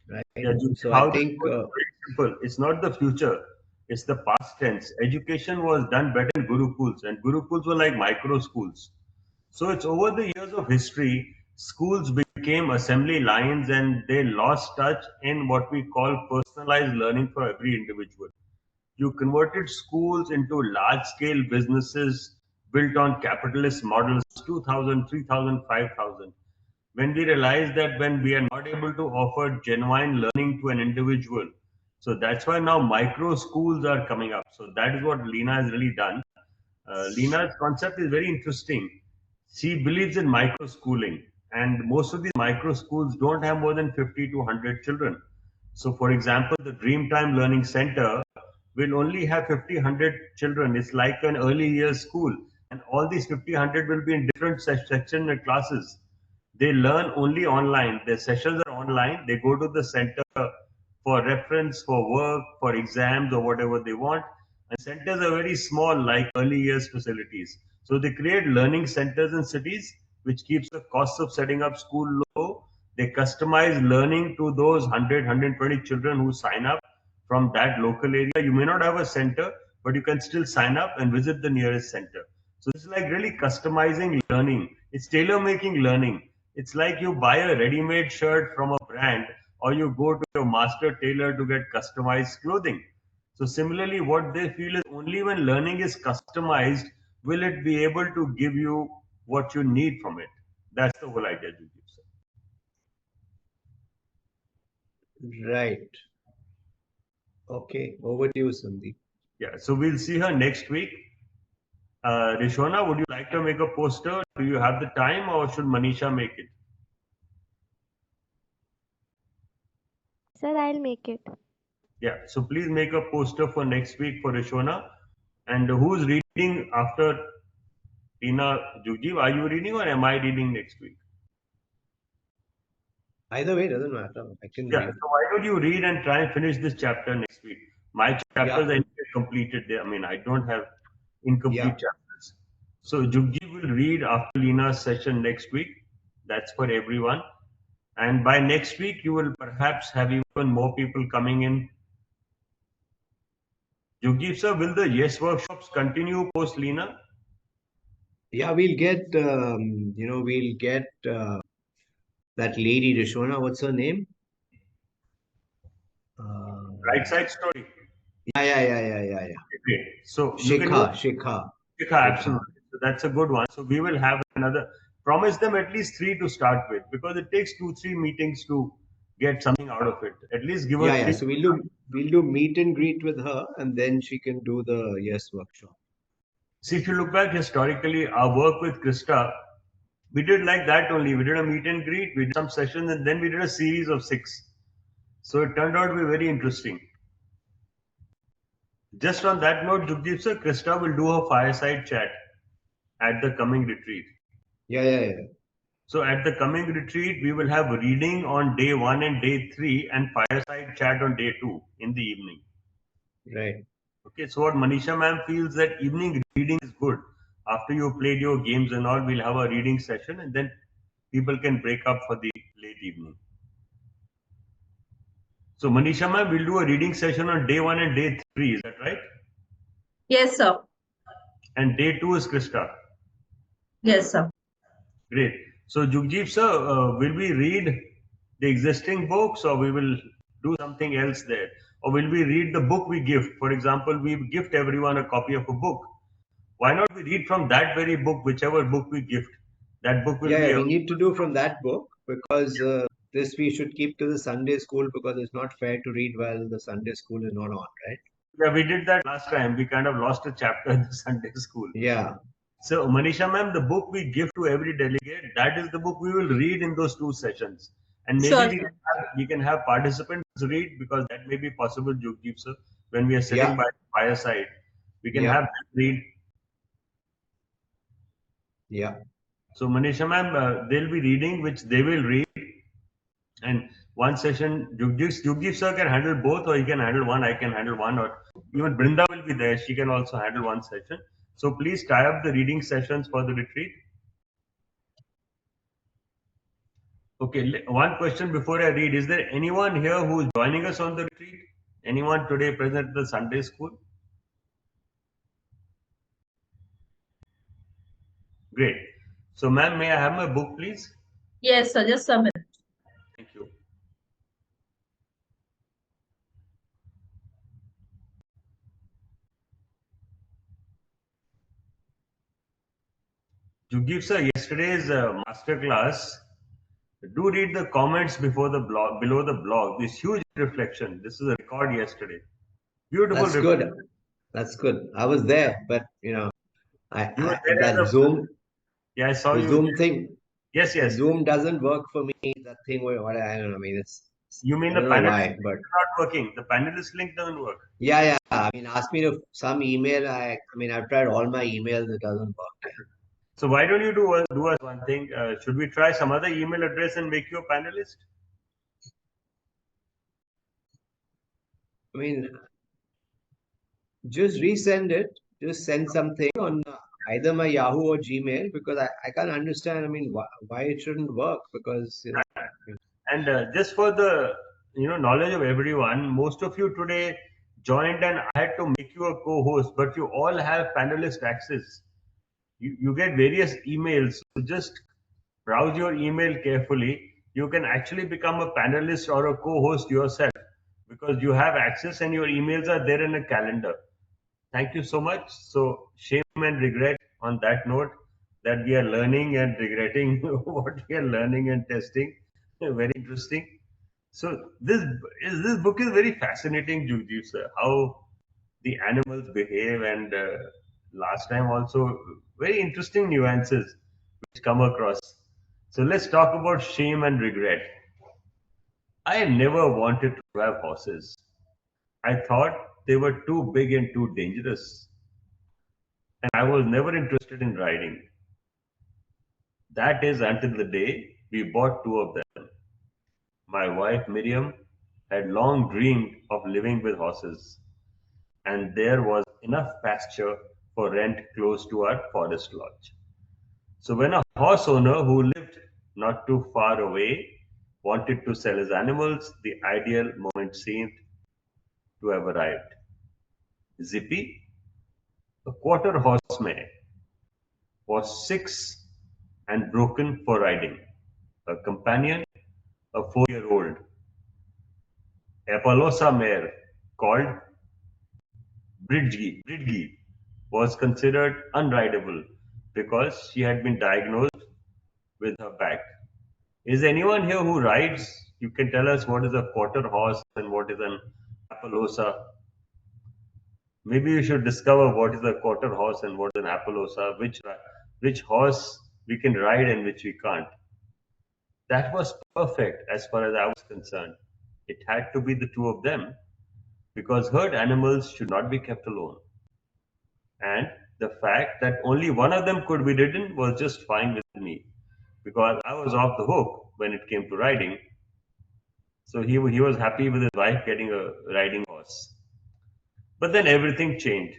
right? Yeah, Jugji, So I how this think, works is very simple. It's not the future, it's the past tense. Education was done better in Gurukuls, and Gurukuls were like micro schools. So it's over the years of history, schools became assembly lines and they lost touch in what we call personalized learning for every individual. You converted schools into large scale businesses built on capitalist models 2000, 3000, 5000. When we realize that when we are not able to offer genuine learning to an individual, so that's why now micro schools are coming up. So that is what Lena has really done. Lena's concept is very interesting. She believes in micro schooling, and most of these micro schools don't have more than 50 to 100 children. So, for example, the Dreamtime Learning Center will only have 50, 100 children. It's like an early years school, and all these 50, 100 will be in different section and classes. They learn only online. Their sessions are online. They go to the center for reference, for work, for exams, or whatever they want. And centers are very small, like early years facilities. So they create learning centers in cities, which keeps the cost of setting up school low. They customize learning to those 100, 120 children who sign up from that local area. You may not have a center, but you can still sign up and visit the nearest center. So this is like really customizing learning. It's tailor making learning. It's like you buy a ready made shirt from a brand or you go to your master tailor to get customized clothing. So similarly, what they feel is only when learning is customized will it be able to give you what you need from it. That's the whole idea, Juju. right. Okay, over to you, Sandeep. Yeah, so we'll see her next week. Rishona, would you like to make a poster? Do you have the time, or should Manisha make it? Sir, I'll make it. Yeah, so please make a poster for next week for Rishona. And who's reading after Tina Jugjeev? Are you reading or am I reading next week? Either way, doesn't matter. I can Yeah, read. so why don't you read and try and finish this chapter next week? My chapters Yeah, are completed there. I mean, I don't have incomplete yeah, chapters. So Jugjeev will read after Lina's session next week. That's for everyone. And by next week, you will perhaps have even more people coming in. Jugjeev sir, will the Yes workshops continue post Lina? yeah. We'll get that lady Rishona. What's her name? Right Uh, side story. yeah. Great. So you can do Shikha. Shikha, Shikha. absolutely. So that's a good one. So we will have another. Promise them at least three to start with, because it takes 2, 3 meetings to get something out of it. At least give her Yeah. three. So we'll do meet and greet with her, and then she can do the yes workshop. See, if you look back historically, our work with Krista, we did like that only. We did a meet and greet, we did some sessions, and then we did a series of 6. So it turned out to be very interesting. Just on that note, Jugdeep sir, Krista will do her fireside chat at the coming retreat. Yeah. So at the coming retreat, we will have reading on day 1 and day 3 and fireside chat on day 2 in the evening. Right. Okay, so what Manisha ma'am feels that evening reading is good. After you played your games and all, we'll have a reading session and then people can break up for the late evening. So Manisha ma'am will do a reading session on day 1 and day 3, is that right? Yes, sir. And day 2 is Krista. Yes, sir. Great. So Jugjeev sir, will we read the existing books or we will do something else there? Or will we read the book we gift? For example, we gift everyone a copy of a book. Why not we read from that very book, whichever book we gift? That book will be Yeah. a, We need to do from that book because this we should keep to the Sunday school because it's not fair to read while the Sunday school is not on, right? yeah, we did that last time. We kind of lost a chapter in the Sunday school. Yeah. So Manisha ma'am, the book we give to every delegate, that is the book we will read in those 2 sessions. And maybe Sure, sir. we can have participants read, because that may be possible, Jugdeep sir, when we are sitting Yeah. by the fireside. We can Yeah. have them read. Yeah. So Manisha ma'am, they'll be reading, which they will read. And one session, Jugdeep sir can handle both, or he can handle one, I can handle one, or even Brinda will be there. She can also handle one session. So please tie up the reading sessions for the retreat. Okay, one question before I read. Is there anyone here who is joining us on the retreat? Anyone today present at the Sunday school? Great. So, ma'am, may I have my book, please? Yes, sir. Just a minute. Thank you. Jugdeep sir, yesterday's master class, do read the comments before the blog, below the blog. This huge reflection. This is a record yesterday. Beautiful That's reflection. good. That's good. I was there, but You were I there as that a, Zoom, yeah, I saw the you. Zoom thing, Yes, the yes. Zoom doesn't work for me. That thing where what I don't know. I mean, You mean I the don't know panelist why, link but is not working? The panelist link doesn't work. yeah. I mean, ask me to some email. I mean, I've tried all my emails. It doesn't work. Yeah. So why don't you do us one thing? Should we try some other email address and make you a panelist? I mean, just resend it. Just send something on either my Yahoo or Gmail because I can't understand. I mean, why it shouldn't work because And just for the knowledge of everyone, most of you today joined, and I had to make you a co-host, but you all have panelist access. You get various emails. So just browse your email carefully. You can actually become a panelist or a co-host yourself, because you have access and your emails are there in a calendar. Thank you so much. So, shame and regret on that note, that we are learning and regretting what we are learning and testing. Very interesting. So this book is very fascinating, Jugdeep sir. How the animals behave, and last time also very interesting nuances which come across. So let's talk about shame and regret. I never wanted to have horses. I thought they were too big and too dangerous, and I was never interested in riding. That is until the day we bought two of them. My wife Miriam had long dreamed of living with horses, and there was enough pasture for rent close to our forest lodge. So when a horse owner who lived not too far away wanted to sell his animals, the ideal moment seemed to have arrived. Zippy, a quarter horse mare, was 6 and broken for riding. Her companion, a 4-year-old Appaloosa mare called Bridgie, was considered unrideable because she had been diagnosed with her back. Is anyone here who rides? You can tell us what is a quarter horse and what is an Appaloosa. Maybe we should discover what is a quarter horse and what is an Appaloosa, which horse we can ride and which we can't. That was perfect as far as I was concerned. It had to be the two of them because herd animals should not be kept alone. And the fact that only one of them could be ridden was just fine with me because I was off the hook when it came to riding. So he was happy with his wife getting a riding horse. But then everything changed.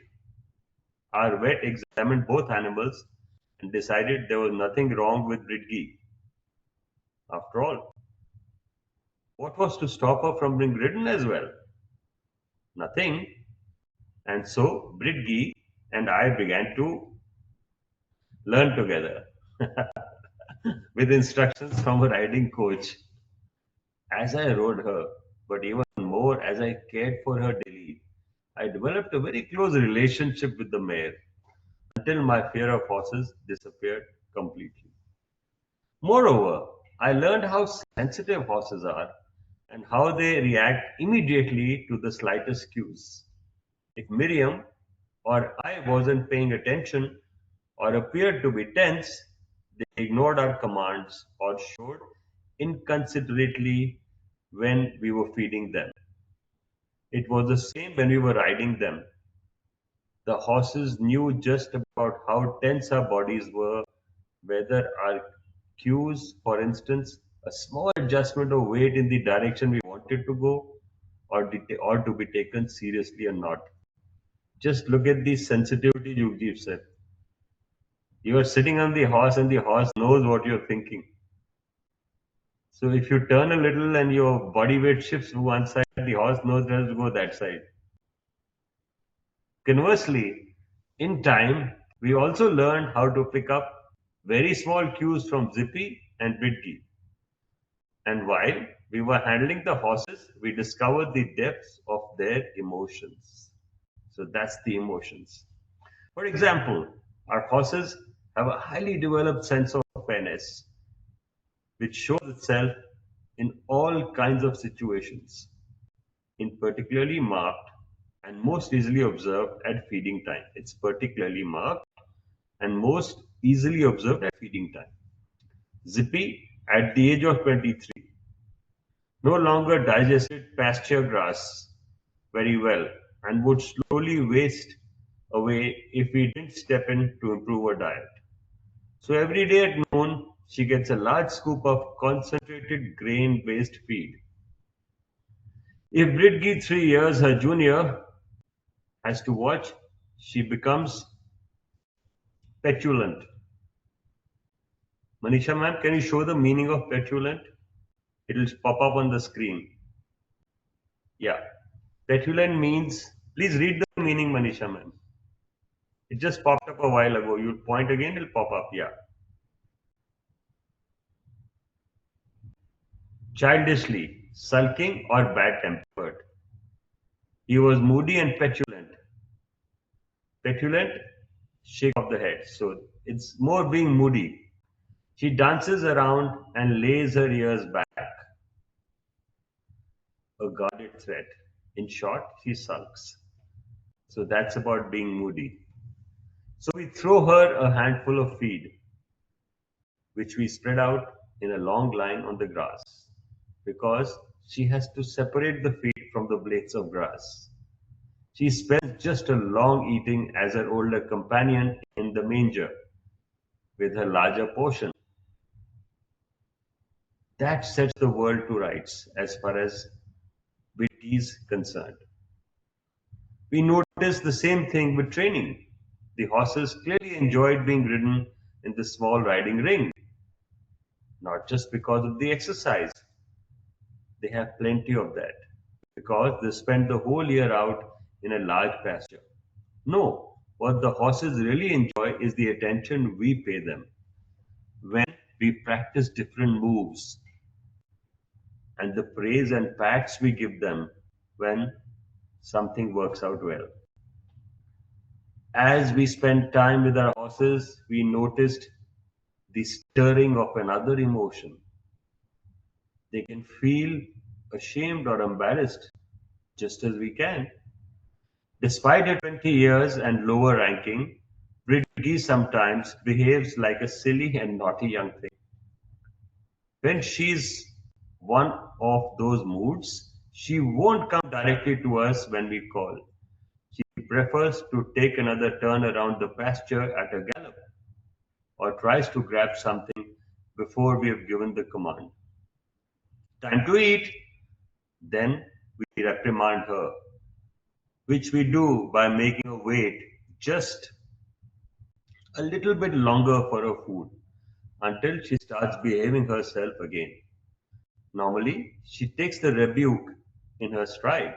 Our vet examined both animals and decided there was nothing wrong with Bridgie. After all, what was to stop her from being ridden as well? Nothing. And so Bridgie and I began to learn together with instructions from a riding coach. As I rode her, but even more as I cared for her daily, I developed a very close relationship with the mare until my fear of horses disappeared completely. Moreover, I learned how sensitive horses are and how they react immediately to the slightest cues. If Miriam or I wasn't paying attention or appeared to be tense, they ignored our commands or showed inconsiderately when we were feeding them. It was the same when we were riding them. The horses knew just about how tense our bodies were, whether our cues, for instance, a small adjustment of weight in the direction we wanted to go, or to be taken seriously or not. Just look at the sensitivity Yugdeep said. You are sitting on the horse and the horse knows what you're thinking. So if you turn a little and your body weight shifts to one side, the horse knows it has to go that side. Conversely, in time, we also learned how to pick up very small cues from Zippy and Bidki. And while we were handling the horses, we discovered the depths of their emotions. So that's the emotions. For example, our horses have a highly developed sense of fairness, which shows itself in all kinds of situations, in particularly marked and most easily observed at feeding time. It's particularly marked and most easily observed at feeding time. Zippy, at the age of 23, no longer digested pasture grass very well and would slowly waste away if we didn't step in to improve her diet. So every day at noon, she gets a large scoop of concentrated grain based feed. If Bridgie, 3 years her junior, has to watch, she becomes petulant. Manisha ma'am, can you show the meaning of petulant? It will pop up on the screen. Yeah. Petulant means, please read the meaning, Manisha ma'am. It just popped up a while ago. You point again, it'll pop up. Yeah. Childishly, sulking or bad tempered. He was moody and petulant. Petulant, shake of the head. So it's more being moody. She dances around and lays her ears back. a guarded threat. In short, she sulks. So that's about being moody. So we throw her a handful of feed, which we spread out in a long line on the grass, because she has to separate the feed from the blades of grass. She spends just as long eating as her older companion in the manger with her larger portion. That sets the world to rights as far as Witty is concerned. We noticed the same thing with training. The horses clearly enjoyed being ridden in the small riding ring, not just because of the exercise. They have plenty of that because they spend the whole year out in a large pasture. No, what the horses really enjoy is the attention we pay them when we practice different moves and the praise and pats we give them when something works out well. As we spent time with our horses, we noticed the stirring of another emotion. They can feel ashamed or embarrassed just as we can. Despite her 20 years and lower ranking, Bridgie sometimes behaves like a silly and naughty young thing. When she's one of those moods, she won't come directly to us when we call. She prefers to take another turn around the pasture at a gallop, or tries to grab something before we have given the command. Time to eat! Then we reprimand her, which we do by making her wait just a little bit longer for her food until she starts behaving herself again. Normally, she takes the rebuke in her stride,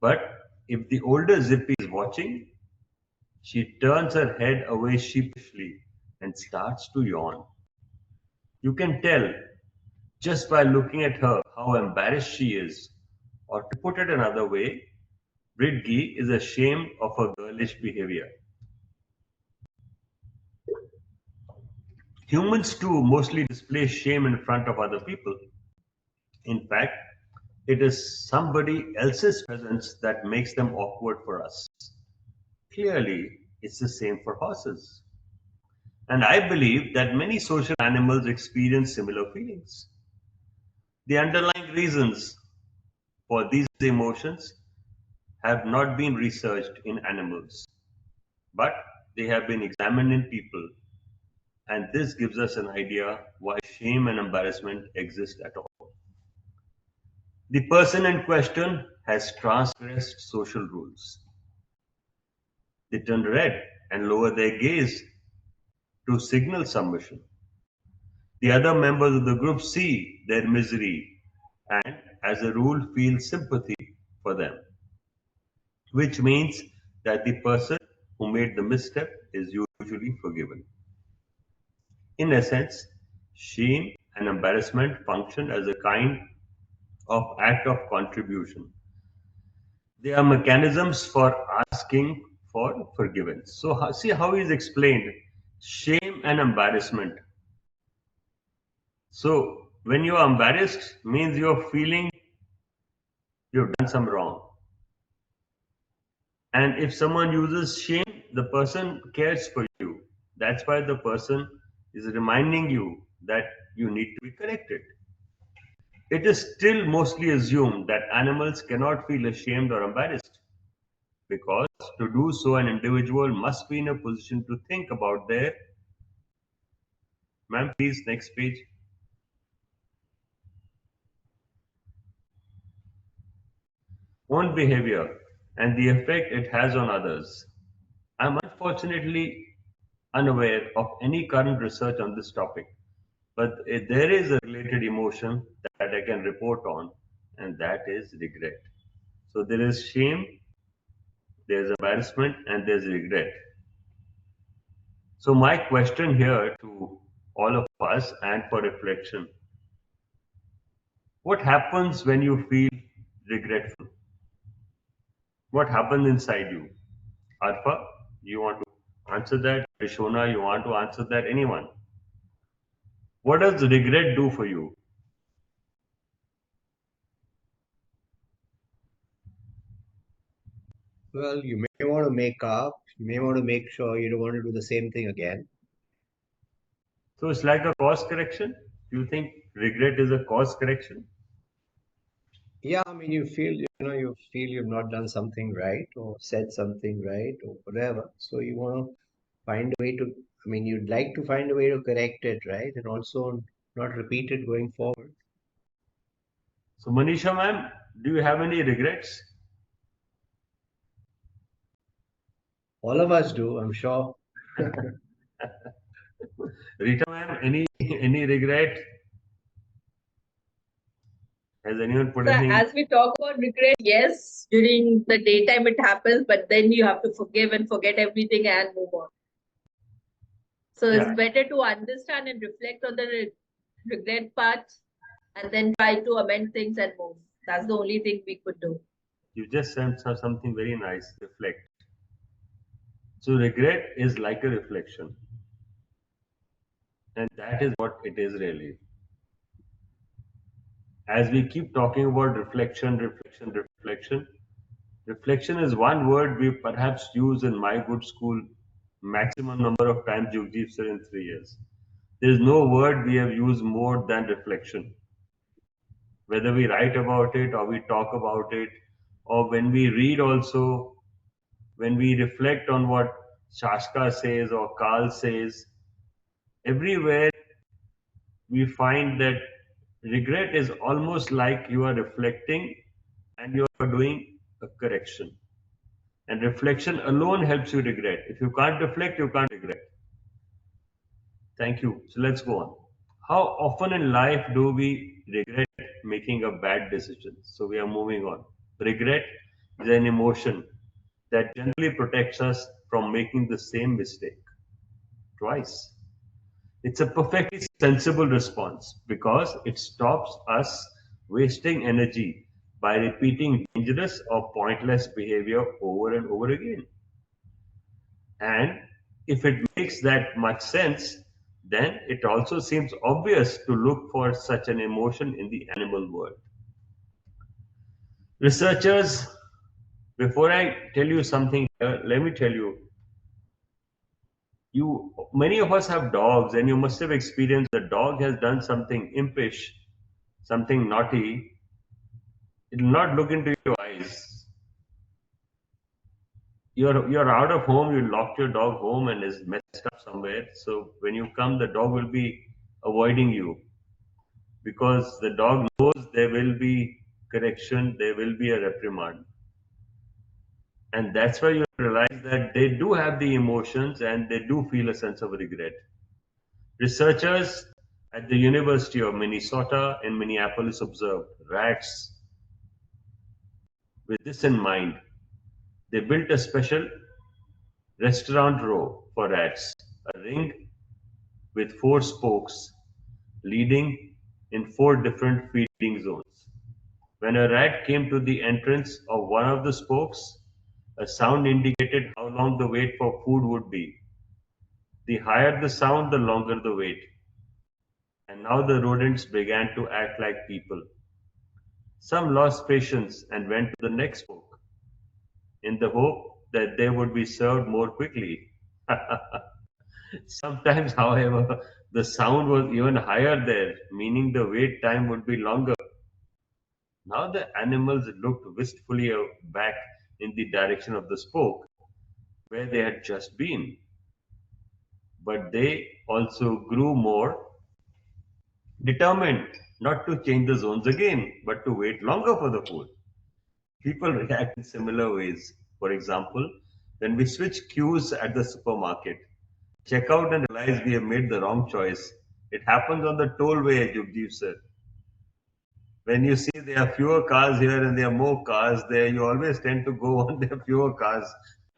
but if the older Zippy is watching, she turns her head away sheepishly and starts to yawn. You can tell just by looking at her how embarrassed she is. Or to put it another way, Bridgie is ashamed of her girlish behavior. Humans too mostly display shame in front of other people. In fact, it is somebody else's presence that makes them awkward for us. Clearly, it's the same for horses. And I believe that many social animals experience similar feelings. The underlying reasons for these emotions have not been researched in animals, but they have been examined in people, and this gives us an idea why shame and embarrassment exist at all. The person in question has transgressed social rules. They turn red and lower their gaze to signal submission. The other members of the group see their misery and, as a rule, feel sympathy for them, which means that the person who made the misstep is usually forgiven. In essence, shame and embarrassment function as a kind of act of contribution. They are mechanisms for asking for forgiveness. So, see how he's explained shame and embarrassment. So, when you are embarrassed, means you're feeling you've done some wrong. And if someone uses shame, the person cares for you. That's why the person is reminding you that you need to be corrected. It is still mostly assumed that animals cannot feel ashamed or embarrassed because to do so, an individual must be in a position to think about their, ma'am, please, next page, own behavior and the effect it has on others. I'm unfortunately unaware of any current research on this topic, but there is a related emotion that I can report on, and that is regret. So there is shame, there's embarrassment, and there's regret. So my question here to all of us and for reflection, what happens when you feel regretful? What happens inside you? Arfa, you want to answer that? Rishona, you want to answer that? Anyone? What does regret do for you? Well, you may want to make up, you may want to make sure you don't want to do the same thing again. So it's like a course correction. Do you think regret is a course correction? Yeah, I mean, you feel you've not done something right or said something right or whatever. So you want to find a way to, I mean, you'd like to find a way to correct it, right? And also not repeat it going forward. So Manisha ma'am, do you have any regrets? All of us do, I'm sure. Rita ma'am, any regret? Has anyone put So anything? as we talk about regret, yes, during the daytime it happens, but then you have to forgive and forget everything and move on. So Yeah, it's better to understand and reflect on the regret part and then try to amend things and move. That's the only thing we could do. you just said something very nice. Reflect. So regret is like a reflection, and that is what it is really. As we keep talking about reflection, reflection is one word we perhaps use in my good school maximum number of times, Jugjeev sir, in 3 years. There is no word we have used more than reflection. Whether we write about it or we talk about it, or when we read also, when we reflect on what Shascha says or Karl says, everywhere we find that regret is almost like you are reflecting and you are doing a correction. And reflection alone helps you regret. If you can't reflect, you can't regret. Thank you. So let's go on. How often in life do we regret making a bad decision? So we are moving on. Regret is an emotion that generally protects us from making the same mistake twice. It's a perfectly sensible response because it stops us wasting energy by repeating dangerous or pointless behavior over and over again. And if it makes that much sense, then it also seems obvious to look for such an emotion in the animal world. Researchers, before I tell you something here, let me tell you, many of us have dogs, and you must have experienced the dog has done something impish, something naughty. It will not look into your eyes. You're out of home, you locked your dog home and is messed up somewhere. So when you come, the dog will be avoiding you because the dog knows there will be correction, there will be a reprimand. And that's why you realize that they do have the emotions and they do feel a sense of regret. Researchers at the University of Minnesota in Minneapolis observed rats with this in mind. They built a special restaurant row for rats, a ring with four spokes leading in four different feeding zones. When a rat came to the entrance of one of the spokes, a sound indicated how long the wait for food would be. The higher the sound, the longer the wait. And now the rodents began to act like people. Some lost patience and went to the next spoke in the hope that they would be served more quickly. Sometimes, however, the sound was even higher there, meaning the wait time would be longer. Now the animals looked wistfully back in the direction of the spoke where they had just been, but they also grew more determined not to change the zones again, but to wait longer for the food. People react in similar ways. For example, when we switch queues at the supermarket, check out and realize we have made the wrong choice. It happens on the tollway, Jugdeep sir. When you see there are fewer cars here and there are more cars there, you always tend to go on there are fewer cars.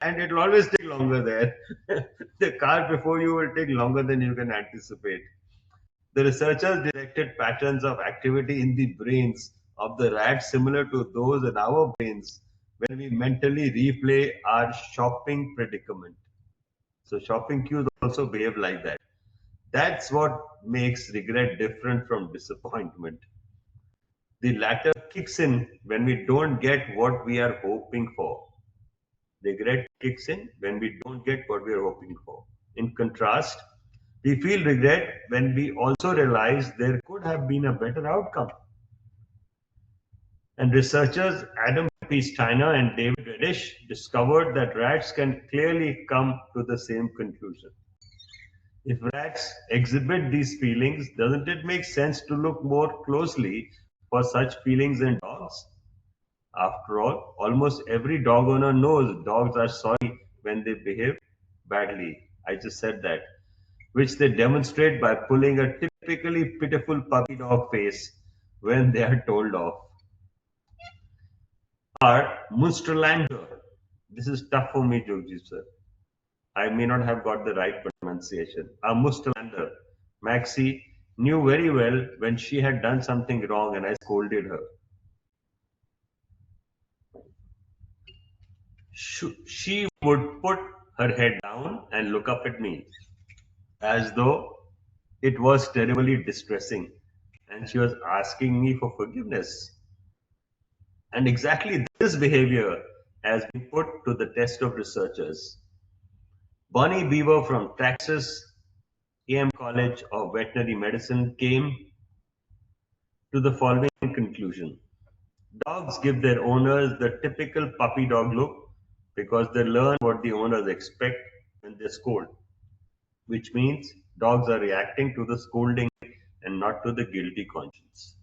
And it will always take longer there. The car before you will take longer than you can anticipate. The researchers detected patterns of activity in the brains of the rats similar to those in our brains when we mentally replay our shopping predicament. So shopping queues also behave like that. That's what makes regret different from disappointment. The latter kicks in when we don't get what we are hoping for. Regret kicks in when we don't get what we are hoping for. In contrast, we feel regret when we also realize there could have been a better outcome. And researchers Adam P. Steiner and David Reddish discovered that rats can clearly come to the same conclusion. If rats exhibit these feelings, doesn't it make sense to look more closely for such feelings in dogs? After all, almost every dog owner knows dogs are sorry when they behave badly. I just said that, which they demonstrate by pulling a typically pitiful puppy dog face when they are told off. Our Munsterlander. This is tough for me, Jogji sir. I may not have got the right pronunciation. Our Munsterlander, Maxie, knew very well when she had done something wrong and I scolded her. She would put her head down and look up at me as though it was terribly distressing and she was asking me for forgiveness. And exactly this behavior has been put to the test of researchers. Bonnie Beaver from Texas A&M College of Veterinary Medicine came to the following conclusion. Dogs give their owners the typical puppy dog look because they learn what the owners expect when they scold, which means dogs are reacting to the scolding and not to the guilty conscience.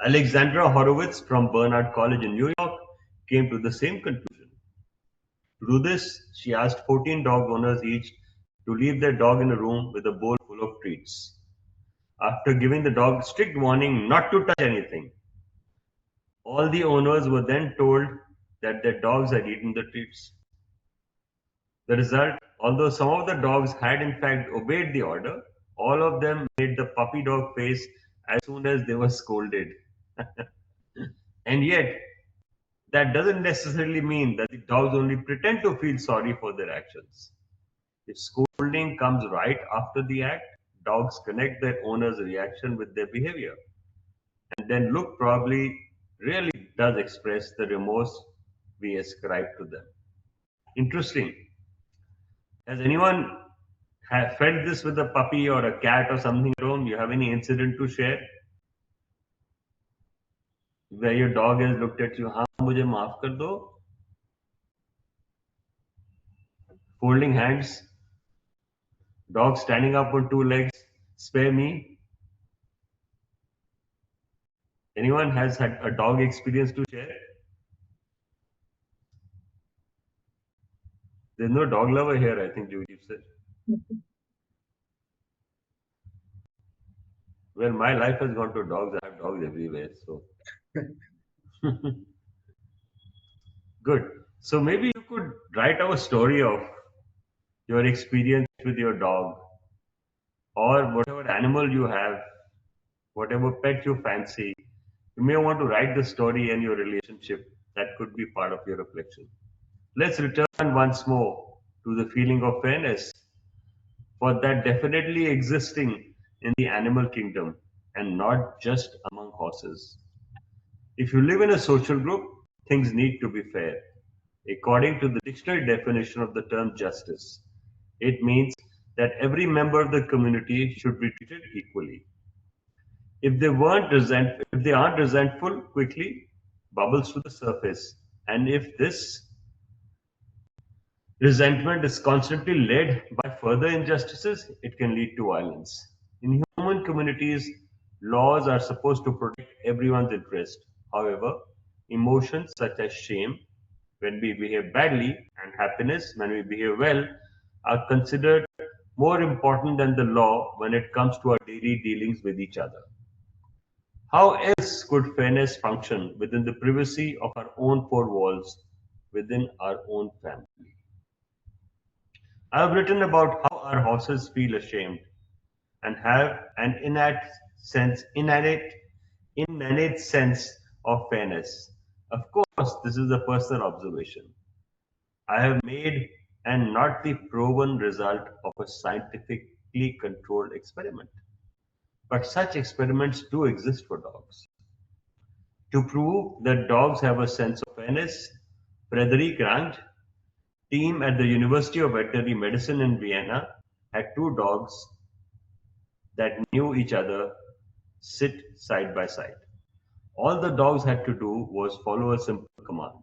Alexandra Horowitz from Barnard College in New York came to the same conclusion. To do this, she asked 14 dog owners each to leave their dog in a room with a bowl full of treats. After giving the dog strict warning not to touch anything, all the owners were then told that their dogs had eaten the treats. The result, although some of the dogs had in fact obeyed the order, all of them made the puppy dog face as soon as they were scolded. And yet, that doesn't necessarily mean that the dogs only pretend to feel sorry for their actions. If scolding comes right after the act, dogs connect their owner's reaction with their behavior. And then look probably really does express the remorse we ascribe to them. Interesting. Has anyone felt this with a puppy or a cat or something at home? You have any incident to share where your dog has looked at you, हाँ मुझे माफ कर दो, folding hands, dog standing up on two legs, spare me. Anyone has had a dog experience to share? There's no dog lover here, I think Juji said. Well, my life has gone to dogs. I have dogs everywhere, so good. So maybe you could write our story of your experience with your dog or whatever animal you have, whatever pet you fancy. You may want to write the story and your relationship. That could be part of your reflection. Let's return once more to the feeling of fairness, for that definitely existing in the animal kingdom and not just among horses. If you live in a social group, things need to be fair. According to the dictionary definition of the term justice, it means that every member of the community should be treated equally. If they aren't resentful, quickly bubbles to the surface, and if this resentment is constantly led by further injustices, it can lead to violence. In human communities, laws are supposed to protect everyone's interest. However, emotions such as shame when we behave badly and happiness when we behave well are considered more important than the law when it comes to our daily dealings with each other. How else could fairness function within the privacy of our own four walls, within our own family? I have written about how our horses feel ashamed and have an inanimate sense of fairness. Of course, this is a personal observation I have made and not the proven result of a scientifically controlled experiment. But such experiments do exist for dogs. To prove that dogs have a sense of fairness, Frederick Rank team at the University of Veterinary Medicine in Vienna had two dogs that knew each other sit side by side. All the dogs had to do was follow a simple command: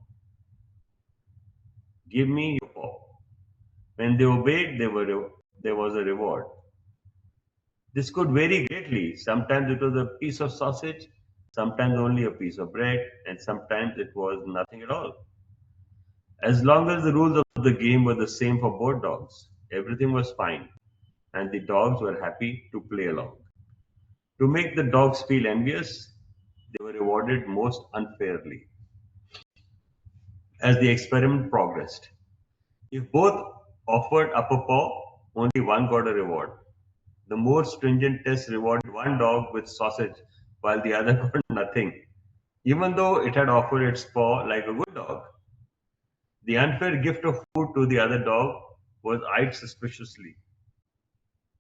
give me your paw. When they obeyed, there was a reward. This could vary greatly. Sometimes it was a piece of sausage, sometimes only a piece of bread, and sometimes it was nothing at all. As long as the rules of the game were the same for both dogs, everything was fine, and the dogs were happy to play along. To make the dogs feel envious, they were rewarded most unfairly. As the experiment progressed, if both offered up a paw, only one got a reward. The more stringent test rewarded one dog with sausage while the other got nothing, even though it had offered its paw like a good dog. The unfair gift of food to the other dog was eyed suspiciously.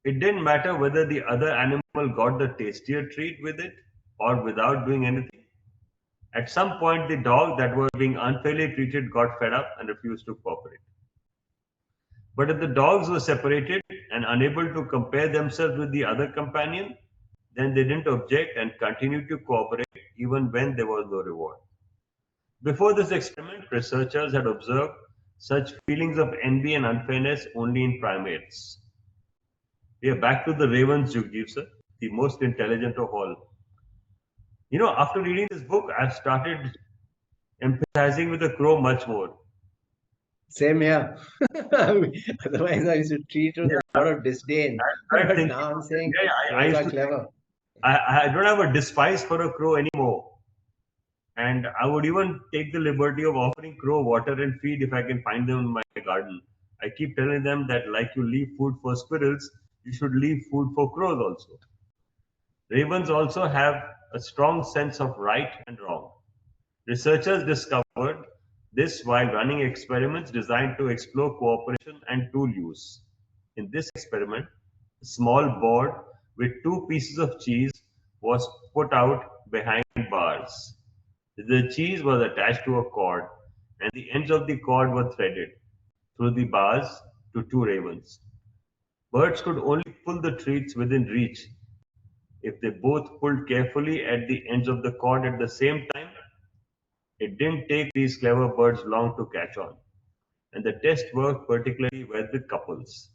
It didn't matter whether the other animal got the tastier treat with it or without doing anything. At some point, the dog that was being unfairly treated got fed up and refused to cooperate. But if the dogs were separated and unable to compare themselves with the other companion, then they didn't object and continued to cooperate even when there was no reward. Before this experiment, researchers had observed such feelings of envy and unfairness only in primates. We are back to the ravens, Jugdeep sir, the most intelligent of all. After reading this book, I've started empathizing with the crow much more. Same here. Otherwise, I used to treat it with a lot of disdain. I started But thinking, now I'm saying yeah, I crows used are to think, clever. I don't have a despise for a crow anymore. And I would even take the liberty of offering crow water and feed if I can find them in my garden. I keep telling them that, like you leave food for squirrels, you should leave food for crows also. Ravens also have a strong sense of right and wrong. Researchers discovered this while running experiments designed to explore cooperation and tool use. In this experiment, a small board with two pieces of cheese was put out behind bars. The cheese was attached to a cord, and the ends of the cord were threaded through the bars to two ravens. Birds could only pull the treats within reach if they both pulled carefully at the ends of the cord at the same time. It didn't take these clever birds long to catch on, and the test worked particularly well with couples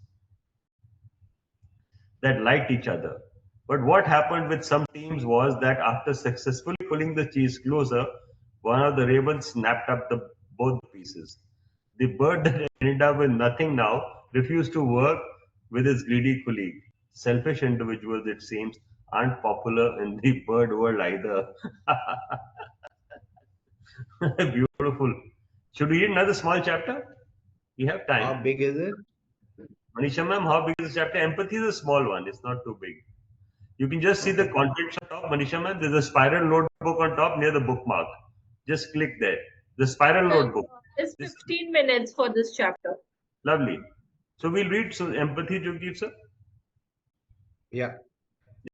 that liked each other. But what happened with some teams was that after successfully pulling the cheese closer, one of the ravens snapped up both pieces. The bird that ended up with nothing now refused to work with his greedy colleague. Selfish individuals, it seems, aren't popular in the bird world either. Beautiful. Should we read another small chapter? We have How time. big is it? Manisha ma'am, how big is the chapter? Empathy is a small one. It's not too big. You can just see the Okay. contents on top, Manisha ma'am. There's a spiral notebook on top near the bookmark. Just click there. The spiral notebook. It's This 15 minutes for this chapter. lovely. So we'll read empathy, Jugdeep sir. Yeah.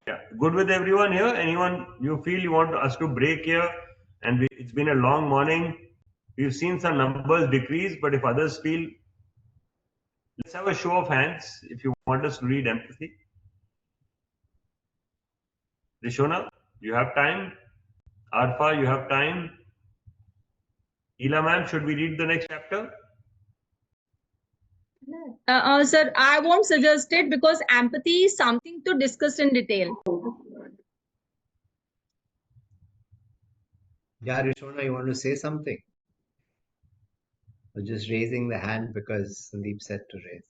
Yeah, good with everyone here. Anyone you feel you want us to break here? And it's been a long morning. We've seen some numbers decrease, but if others feel, let's have a show of hands if you want us to read empathy. Rishona, you have time. Arfa, you have time. Ila ma'am, should we read the next chapter? Sir, I won't suggest it because empathy is something to discuss in detail. Yeah, Rishona, you want to say something? Or just raising the hand because Sandeep said to raise.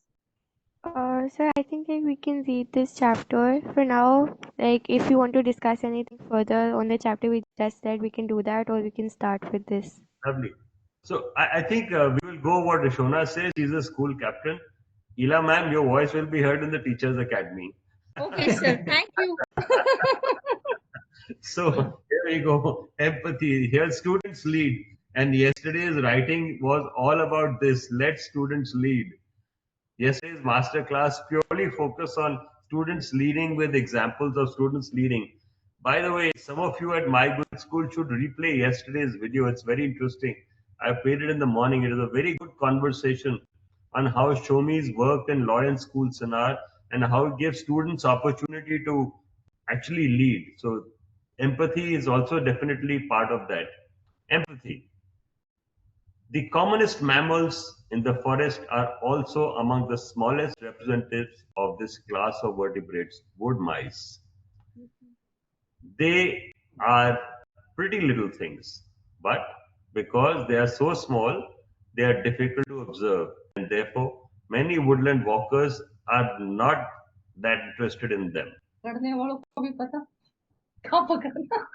Sir, I think we can read this chapter for now. If you want to discuss anything further on the chapter we just said, we can do that, or we can start with this. Lovely. So I think we will go what Rishona says. She's a school captain. Ila ma'am, your voice will be heard in the Teachers Academy. Okay, sir. Thank you. So here we go. Empathy. Here students lead. And yesterday's writing was all about this. Let students lead. Yesterday's masterclass purely focused on students leading with examples of students leading. By the way, some of you at my good school should replay yesterday's video. It's very interesting. I played it in the morning. It is a very good conversation on how Shomi's worked in law and school seminar and how it gives students opportunity to actually lead. So empathy is also definitely part of that. Empathy. The commonest mammals in the forest are also among the smallest representatives of this class of vertebrates, wood mice. They are pretty little things, but because they are so small, they are difficult to observe, and therefore, many woodland walkers are not that interested in them. करने वालों को भी पता कहाँ पकड़ना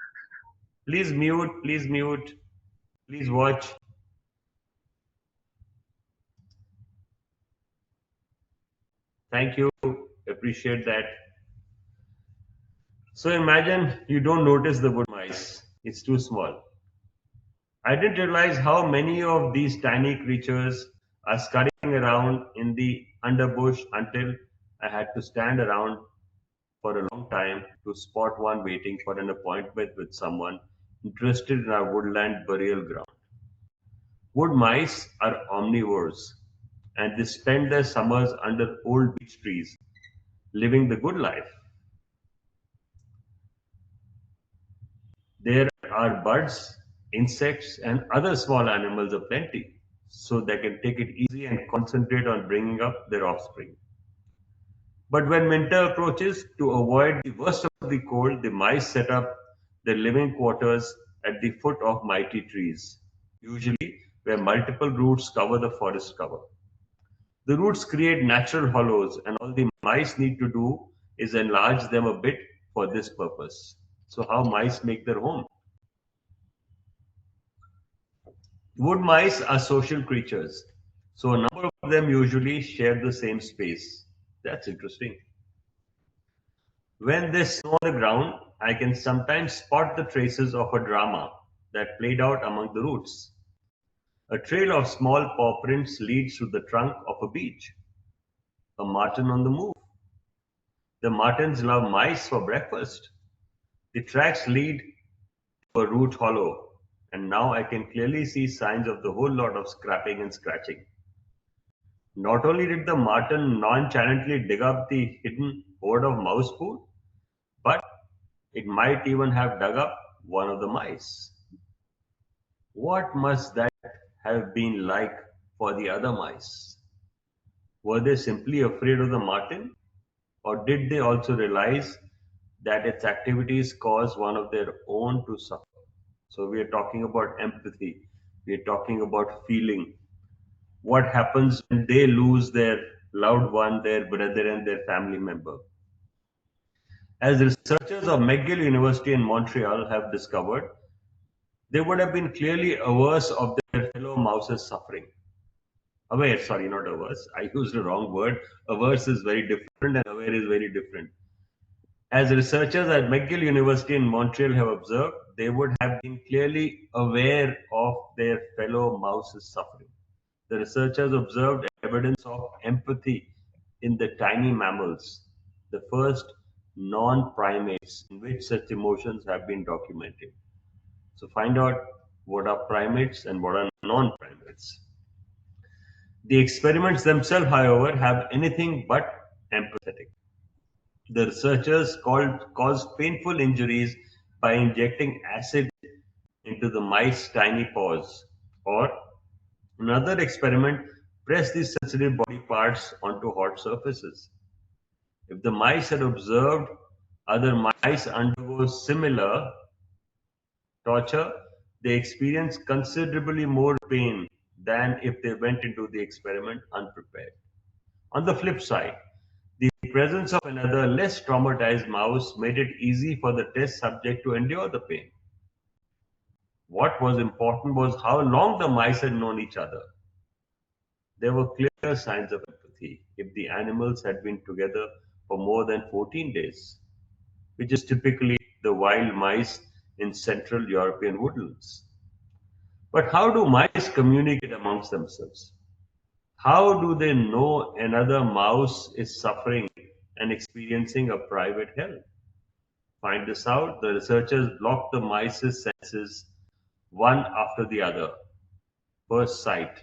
Please mute, please watch. Thank you, appreciate that. So imagine you don't notice the wood mice, it's too small. I didn't realize how many of these tiny creatures are scurrying around in the underbush until I had to stand around for a long time to spot one waiting for an appointment with someone interested in our woodland burial ground. Wood mice are omnivores and they spend their summers under old beech trees, living the good life. There are birds, insects, and other small animals aplenty, so they can take it easy and concentrate on bringing up their offspring. But when winter approaches, to avoid the worst of the cold, the mice set up their living quarters at the foot of mighty trees, usually where multiple roots cover the forest cover. The roots create natural hollows, and all the mice need to do is enlarge them a bit for this purpose. So, how mice make their home? Wood mice are social creatures, so a number of them usually share the same space. That's interesting. When they snow on the ground, I can sometimes spot the traces of a drama that played out among the roots. A trail of small paw prints leads to the trunk of a beech. A marten on the move. The martens love mice for breakfast. The tracks lead to a root hollow, and now I can clearly see signs of the whole lot of scrapping and scratching. Not only did the marten nonchalantly dig up the hidden hoard of mouse food, but it might even have dug up one of the mice. What must that have been like for the other mice? Were they simply afraid of the marten, or did they also realize that its activities caused one of their own to suffer? So, we are talking about empathy, we are talking about feeling. What happens when they lose their loved one, their brother, and their family member? As researchers of McGill University in Montreal have discovered, they would have been clearly averse of their fellow mouse's suffering. Aware, sorry, not averse. I used the wrong word. Averse is very different and aware is very different. As researchers at McGill University in Montreal have observed, they would have been clearly aware of their fellow mouse's suffering. The researchers observed evidence of empathy in the tiny mammals, the first non-primates in which such emotions have been documented. So find out what are primates and what are non-primates. The experiments themselves, however, have anything but empathetic. The researchers caused painful injuries by injecting acid into the mice's tiny paws, or another experiment pressed these sensitive body parts onto hot surfaces. If the mice had observed other mice undergo similar torture, they experience considerably more pain than if they went into the experiment unprepared. On the flip side, the presence of another less traumatized mouse made it easy for the test subject to endure the pain. What was important was how long the mice had known each other. There were clear signs of empathy if the animals had been together for more than 14 days, which is typically the wild mice in Central European woodlands. But how do mice communicate amongst themselves? How do they know another mouse is suffering and experiencing a private hell? Find this out. The researchers blocked the mice's senses one after the other. First sight,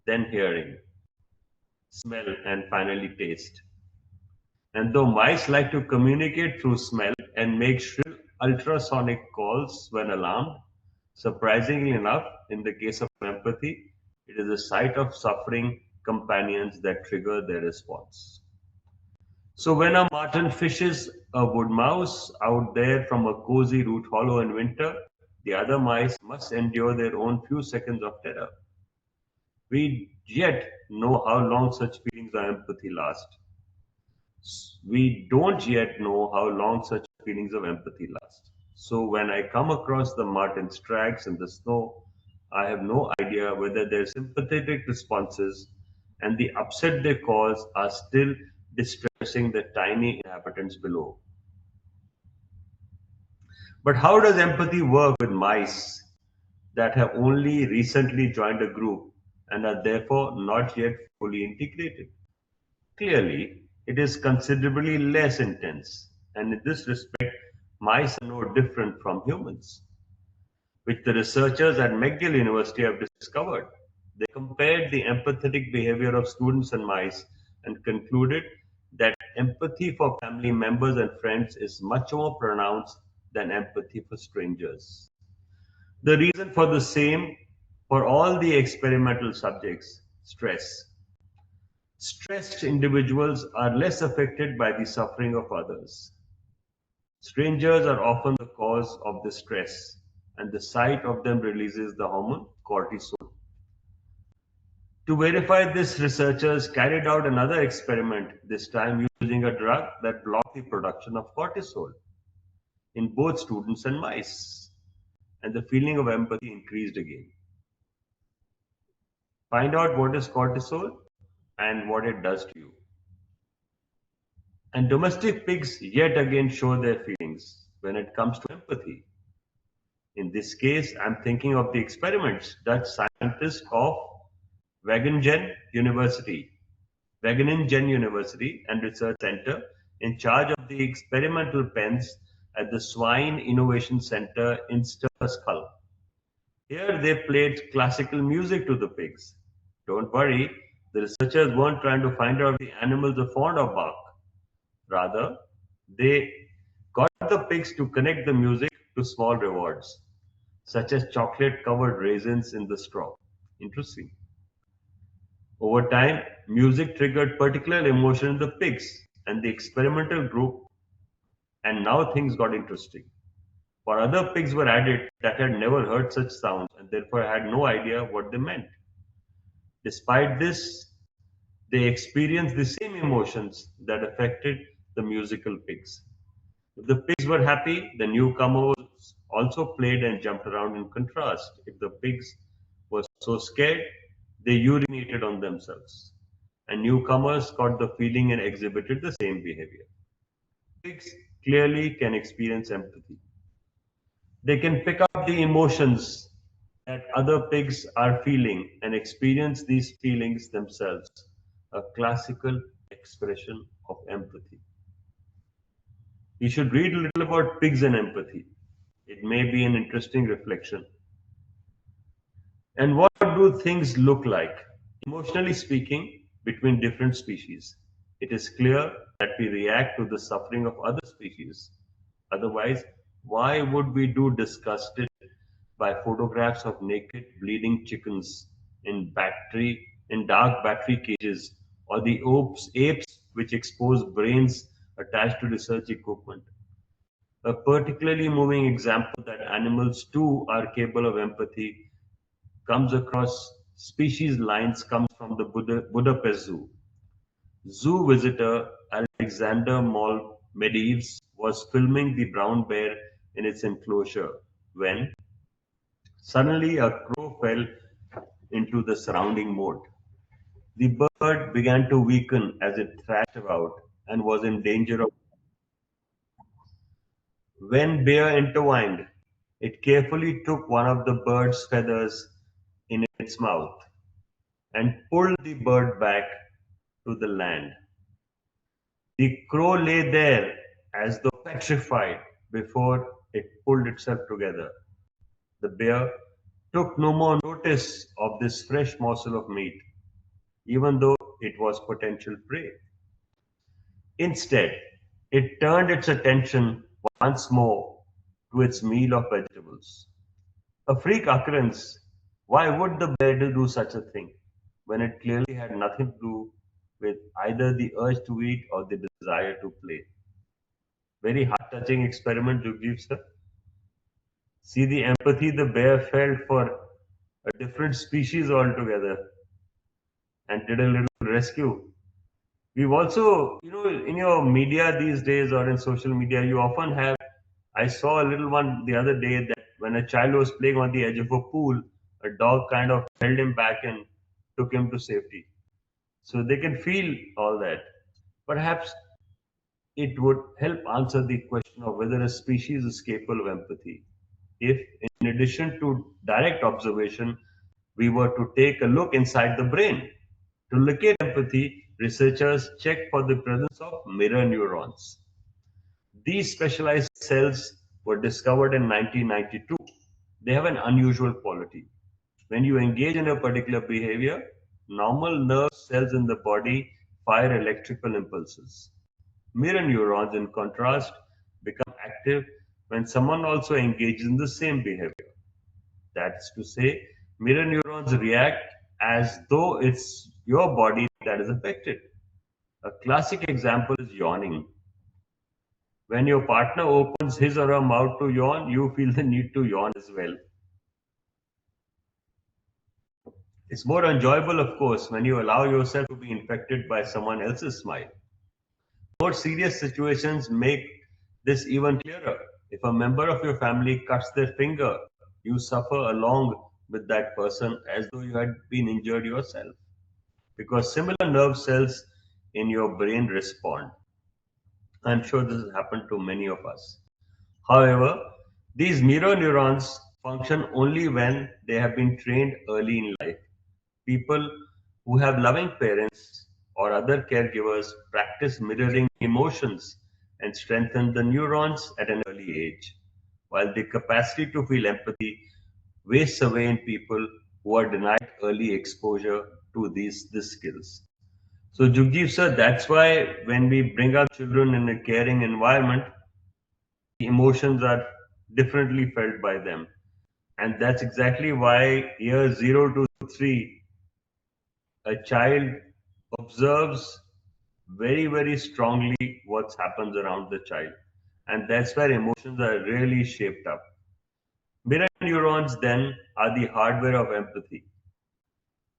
then hearing, smell, and finally taste. And though mice like to communicate through smell and make shrill ultrasonic calls when alarmed, surprisingly enough, in the case of empathy, it is the sight of suffering companions that trigger their response. So when a marten fishes a wood mouse out there from a cozy root hollow in winter, the other mice must endure their own few seconds of terror. We yet know how long such feelings of empathy last. We don't yet know how long such feelings of empathy last. So when I come across the marten's tracks in the snow, I have no idea whether their sympathetic responses and the upset they cause are still distressing the tiny inhabitants below. But how does empathy work with mice that have only recently joined a group and are therefore not yet fully integrated? Clearly, it is considerably less intense, and in this respect, mice are no different from humans, which the researchers at McGill University have discovered. They compared the empathetic behavior of students and mice and concluded that empathy for family members and friends is much more pronounced than empathy for strangers. The reason for the same for all the experimental subjects: stress. Stressed individuals are less affected by the suffering of others. Strangers are often the cause of the stress, and the sight of them releases the hormone cortisol. To verify this, researchers carried out another experiment, this time using a drug that blocked the production of cortisol in both students and mice, and the feeling of empathy increased again. Find out what is cortisol and what it does to you. And domestic pigs yet again show their feelings when it comes to empathy. In this case, I'm thinking of the experiments Dutch scientists of Wageningen University, Wageningen University and Research Center in charge of the experimental pens at the Swine Innovation Center in Sturskal. Here they played classical music to the pigs. Don't worry, the researchers weren't trying to find out if the animals are fond of bark. Rather, they got the pigs to connect the music to small rewards, such as chocolate-covered raisins in the straw. Interesting. Over time, music triggered particular emotion in the pigs and the experimental group, and now things got interesting. For other pigs were added that had never heard such sounds and therefore had no idea what they meant. Despite this, they experienced the same emotions that affected the musical pigs. If the pigs were happy, the newcomers also played and jumped around in contrast. If the pigs were so scared, they urinated on themselves. And newcomers caught the feeling and exhibited the same behavior. Pigs clearly can experience empathy. They can pick up the emotions that other pigs are feeling and experience these feelings themselves, a classical expression of empathy. You should read a little about pigs and empathy. It may be an interesting reflection. And what do things look like, emotionally speaking, between different species? It is clear that we react to the suffering of other species. Otherwise, why would we do disgusted by photographs of naked, bleeding chickens in dark battery cages, or the apes which expose brains attached to research equipment? A particularly moving example that animals too are capable of empathy comes across species lines comes from the Budapest Zoo. Zoo visitor Alexander Medivh was filming the brown bear in its enclosure when suddenly a crow fell into the surrounding moat. The bird began to weaken as it thrashed about and was in danger of. When bear intervened, it carefully took one of the bird's feathers in its mouth and pulled the bird back to the land. The crow lay there as though petrified before it pulled itself together. The bear took no more notice of this fresh morsel of meat, even though it was potential prey. Instead, it turned its attention once more to its meal of vegetables. A freak occurrence. Why would the bear do such a thing when it clearly had nothing to do with either the urge to eat or the desire to play? Very heart touching experiment you give, sir. See the empathy the bear felt for a different species altogether and did a little rescue. We've also, in your media these days or in social media, you often have. I saw a little one the other day that when a child was playing on the edge of a pool, a dog kind of held him back and took him to safety. So they can feel all that. Perhaps it would help answer the question of whether a species is capable of empathy. If, in addition to direct observation, we were to take a look inside the brain. To locate empathy, researchers checked for the presence of mirror neurons. These specialized cells were discovered in 1992. They have an unusual quality. When you engage in a particular behavior, normal nerve cells in the body fire electrical impulses. Mirror neurons, in contrast, become active when someone also engages in the same behavior. That's to say, mirror neurons react as though it's your body that is affected. A classic example is yawning. When your partner opens his or her mouth to yawn, you feel the need to yawn as well. It's more enjoyable, of course, when you allow yourself to be infected by someone else's smile. More serious situations make this even clearer. If a member of your family cuts their finger, you suffer along with that person as though you had been injured yourself, because similar nerve cells in your brain respond. I'm sure this has happened to many of us. However, these mirror neurons function only when they have been trained early in life. People who have loving parents or other caregivers practice mirroring emotions and strengthen the neurons at an early age, while the capacity to feel empathy wastes away in people who are denied early exposure to these skills. So, Jugjeev sir, that's why when we bring our children in a caring environment, the emotions are differently felt by them. And that's exactly why years 0 to 3, a child observes very, very strongly what happens around the child. And that's where emotions are really shaped up. Mirror neurons then are the hardware of empathy.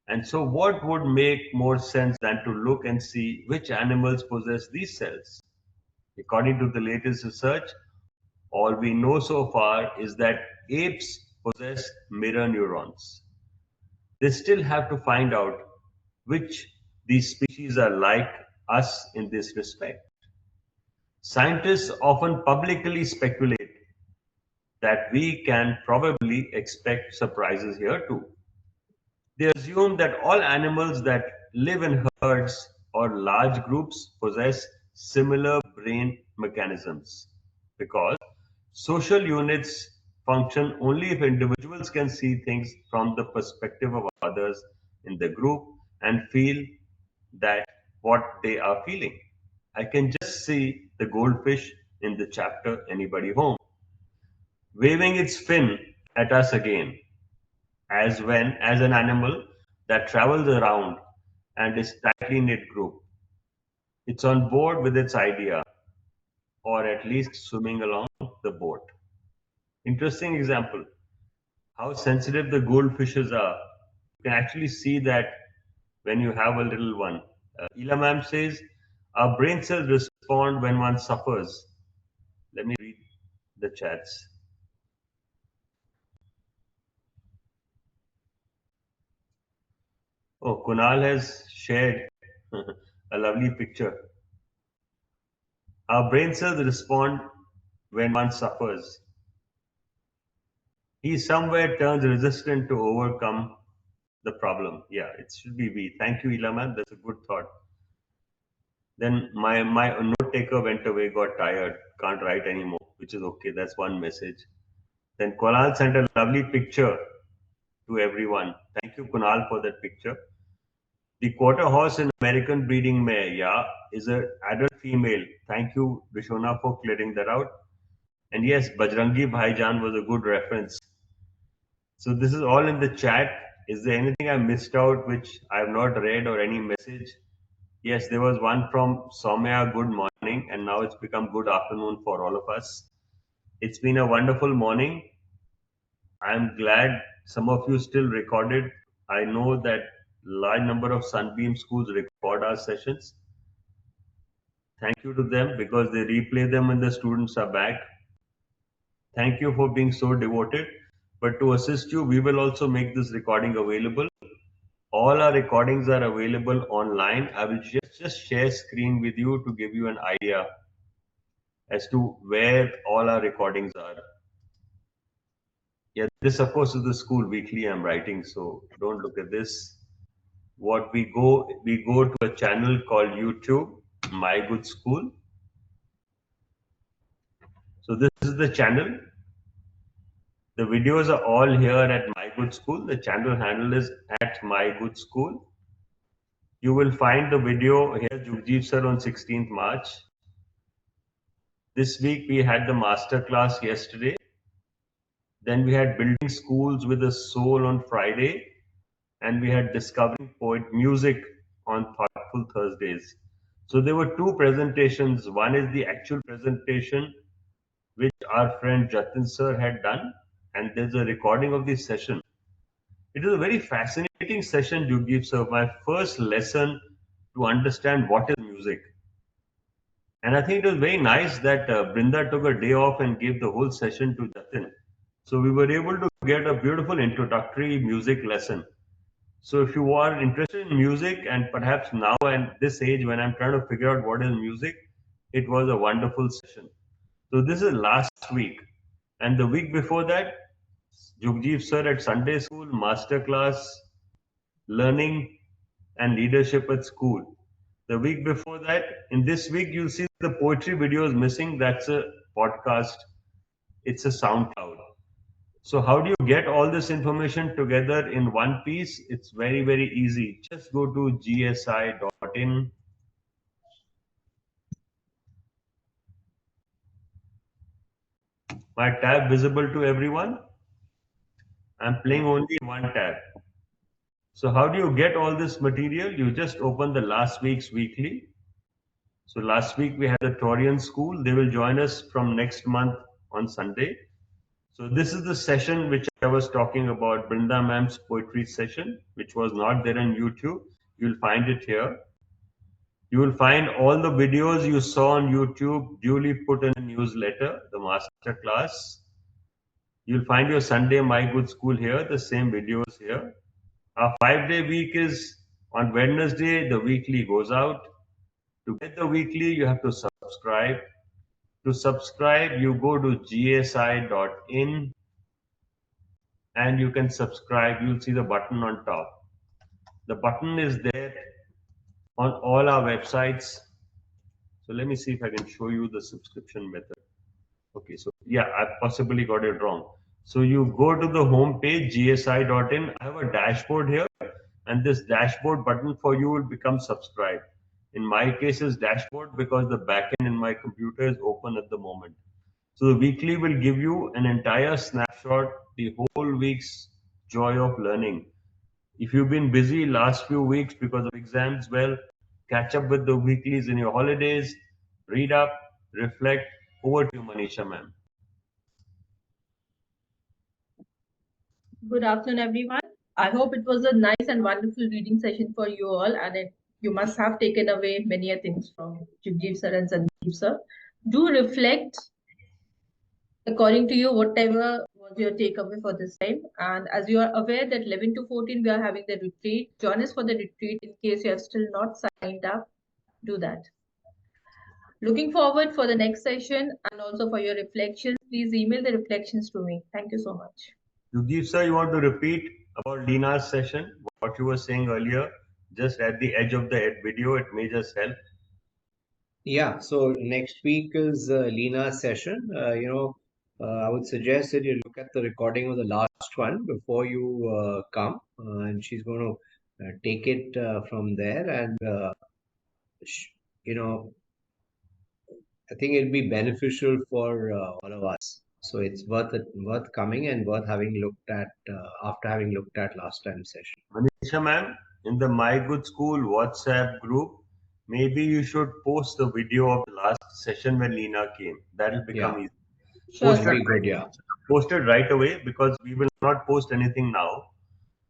And so, what would make more sense than to look and see which animals possess these cells? According to the latest research, all we know so far is that apes possess mirror neurons. They still have to find out which these species are like us in this respect. Scientists often publicly speculate that we can probably expect surprises here too. They assume that all animals that live in herds or large groups possess similar brain mechanisms because social units function only if individuals can see things from the perspective of others in the group and feel that what they are feeling. I can just see the goldfish in the chapter Anybody Home waving its fin at us again as an animal that travels around and is tightly knit group. It's on board with its idea, or at least swimming along the boat. Interesting example. How sensitive the goldfishes are. You can actually see that when you have a little one. Ela ma'am says, our brain cells respond when one suffers. Let me read the chats. Oh, Kunal has shared a lovely picture. Our brain cells respond when one suffers. He somewhere turns resistant to overcome the problem. Yeah, it should be we. Thank you, Ilaman. That's a good thought. Then my note taker went away, got tired, can't write anymore, which is okay. That's one message. Then Kunal sent a lovely picture to everyone. Thank you, Kunal, for that picture. The quarter horse in American breeding mare, yeah, is an adult female. Thank you, Rishona, for clearing that out. And yes, Bajrangi Bhaijan was a good reference. So this is all in the chat. Is there anything I missed out which I have not read or any message? Yes, there was one from Soumya, good morning, and now it's become good afternoon for all of us. It's been a wonderful morning. I'm glad some of you still recorded. I know that large number of Sunbeam schools record our sessions. Thank you to them because they replay them when the students are back. Thank you for being so devoted. But to assist you, we will also make this recording available. All our recordings are available online. I will just share screen with you to give you an idea as to where all our recordings are. Yeah, this of course is the school weekly I'm writing, so don't look at this. What we go to a channel called YouTube, My Good School. So this is the channel. The videos are all here at My Good School. The channel handle is at My Good School. You will find the video here, Jugjeev sir, on 16th March. This week we had the master class yesterday. Then we had building schools with a soul on Friday, and we had discovering poet music on thoughtful Thursdays. So there were two presentations. One is the actual presentation which our friend Jatin sir had done, and there's a recording of the session. It was a very fascinating session, Jugjeev sir. My first lesson to understand what is music. And I think it was very nice that Brinda took a day off and gave the whole session to Jatin. So we were able to get a beautiful introductory music lesson. So if you are interested in music and perhaps now at this age when I'm trying to figure out what is music, it was a wonderful session. So this is last week. And the week before that, Jugjeev sir at Sunday school, master class, learning and leadership at school. The week before that, in this week, you'll see the poetry video is missing. That's a podcast. It's a SoundCloud. So how do you get all this information together in one piece? It's very, very easy. Just go to gsi.in. My tab visible to everyone. I'm playing only in one tab. So how do you get all this material? You just open the last week's weekly. So last week we had the Torian school. They will join us from next month on Sunday. So this is the session which I was talking about, Brinda ma'am's poetry session, which was not there on YouTube. You'll find it here. You will find all the videos you saw on YouTube duly put in a newsletter, the master class. You'll find your Sunday My Good School here, the same videos here. Our 5-day week is on Wednesday, the weekly goes out. To get the weekly, you have to subscribe. To subscribe, you go to gsi.in and you can subscribe. You'll see the button on top. The button is there on all our websites. So let me see if I can show you the subscription method. Okay, so yeah, I possibly got it wrong. So you go to the home page, gsi.in. I have a dashboard here, and this dashboard button for you will become subscribe. In my case, is dashboard because the backend in my computer is open at the moment. So the weekly will give you an entire snapshot, the whole week's joy of learning. If you've been busy last few weeks because of exams, well, catch up with the weeklies in your holidays, read up, reflect. Over to you, Manisha ma'am. Good afternoon, everyone. I hope it was a nice and wonderful reading session for you all, and you must have taken away many things from Jugjeev sir and Sandeep sir. Do reflect according to you whatever was your takeaway for this time. And as you are aware that 11 to 14 we are having the retreat. Join us for the retreat. In case you have still not signed up, do that. Looking forward for the next session and also for your reflections. Please email the reflections to me. Thank you so much. Yugdeep sir, you want to repeat about Lina's session, what you were saying earlier, just at the edge of the video, it may just help. Yeah, so next week is Lina's session. I would suggest that you look at the recording of the last one before you come, and she's going to take it from there, and you know, I think it'll be beneficial for all of us. So it's worth coming and worth having looked at after having looked at last time's session. Manisha ma'am, in the My Good School WhatsApp group, maybe you should post the video of the last session when Lena came. That'll become Yeah, easy. Sure, Post that'll it, sir. be good. Yeah. post it right away because we will not post anything now.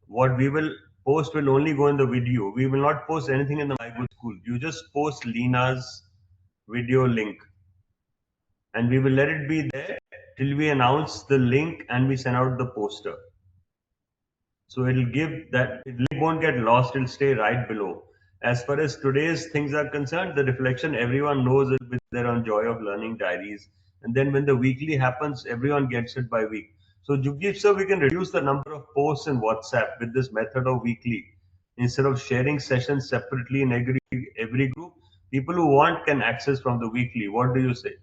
What we will post will only go in the video. We will not post anything in the My Good School. You just post Lena's video link and we will let it be there till we announce the link and we send out the poster. So it'll give that it won't get lost, it'll stay right below. As far as today's things are concerned, the reflection everyone knows it with their own joy of learning diaries. And then when the weekly happens, everyone gets it by week. So Jugdeep sir, we can reduce the number of posts in WhatsApp with this method of weekly. Instead of sharing sessions separately in every group, people who want can access from the weekly. What do you say?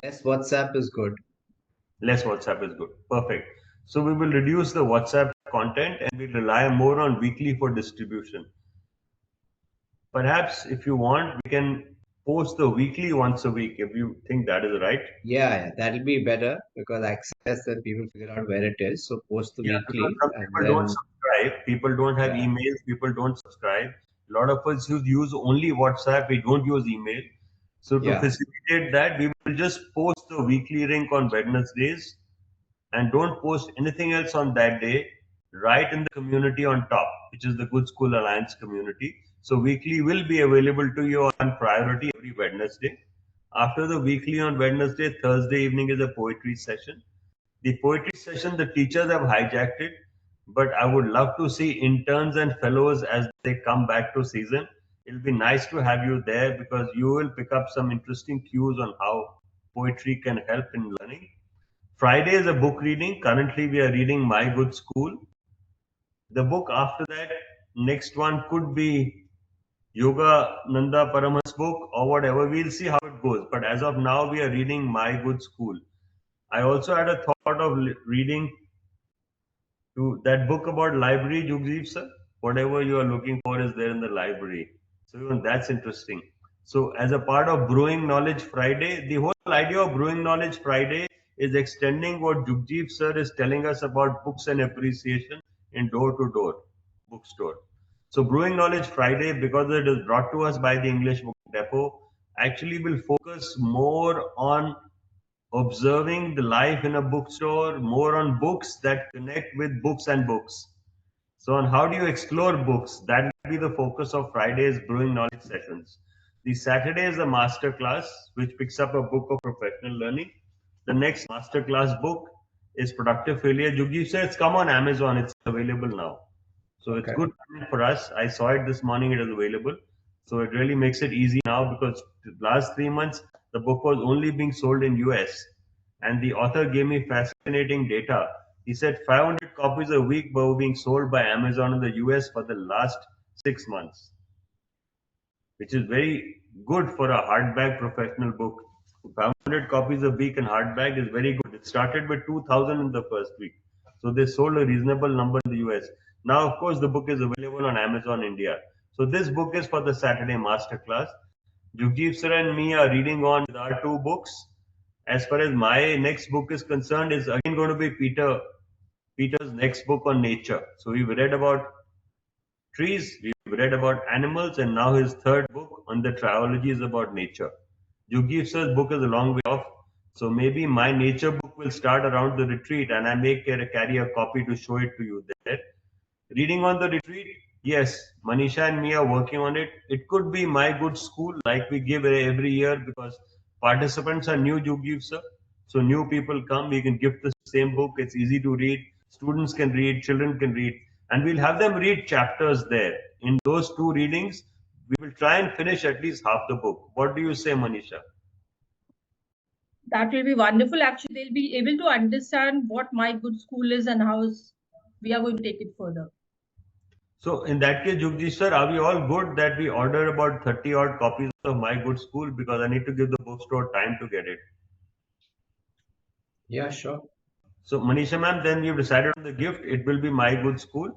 Less WhatsApp is good. Less WhatsApp is good. Perfect. So we will reduce the WhatsApp content and we'll rely more on weekly for distribution. Perhaps if you want, we can post the weekly once a week if you think that is right. Yeah, that'll be better because access and people figure out where it is. So post the Yeah, because weekly some and people don't then subscribe, people don't have yeah, emails, people don't subscribe. A lot of us use only WhatsApp, we don't use email. So to yeah. facilitate that, we will just post the weekly link on Wednesdays and don't post anything else on that day. Write in the community on top, which is the Good School Alliance community. So weekly will be available to you on priority every Wednesday. After the weekly on Wednesday, Thursday evening is a poetry session. The poetry session, the teachers have hijacked it, but I would love to see interns and fellows as they come back to season. It'll be nice to have you there because you will pick up some interesting cues on how poetry can help in learning. Friday is a book reading. Currently, we are reading My Good School. The book after that, next one could be Yoga Nanda Paramahan's book or whatever. We'll see how it goes. But as of now, we are reading My Good School. I also had a thought of reading to that book about library, Jugjeev sir. Whatever you are looking for is there in the library. So even that's interesting. So as a part of Brewing Knowledge Friday, the whole idea of Brewing Knowledge Friday is extending what Jugjeev sir is telling us about books and appreciation in Door-To-Door Bookstore. So Brewing Knowledge Friday, because it is brought to us by the English Book Depot, actually will focus more on observing the life in a bookstore, more on books that connect with books and books. So, on how do you explore books? That will be the focus of Friday's Brewing Knowledge sessions. The Saturday is the master class, which picks up a book of professional learning. The next master class book is Productive Failure. Jugi said it's come on Amazon, it's available now. So it's Okay. good for us. I saw it this morning, it is available. So it really makes it easy now because the last 3 months the book was only being sold in US. And the author gave me fascinating data. He said 500 copies a week were being sold by Amazon in the US for the last 6 months, which is very good for a hardback professional book. 500 copies a week in hardback is very good. It started with 2,000 in the first week. So they sold a reasonable number in the US. Now, of course, the book is available on Amazon India. So this book is for the Saturday masterclass. Jugjeev sir and me are reading on with our two books. As far as my next book is concerned, is again going to be Peter's next book on nature. So we've read about trees, we've read about animals, and now his third book on the trilogy is about nature. Yugi sir's book is a long way off, so maybe my nature book will start around the retreat, and I may carry a copy to show it to you there. Reading on the retreat, yes, Manisha and me are working on it. It could be my good school, like we give every year, because participants are new, Yugi sir. So new people come, we can give the same book. It's easy to read. Students can read, children can read, and we'll have them read chapters there. In those two readings, we will try and finish at least half the book. What do you say, Manisha? That will be wonderful. Actually, they'll be able to understand what my good school is and we are going to take it further. So in that case, Jugji sir, are we all good that we order about 30 odd copies of My Good School because I need to give the bookstore time to get it? Yeah, sure. So Manisha ma'am, then you've decided on the gift. It will be My Good School,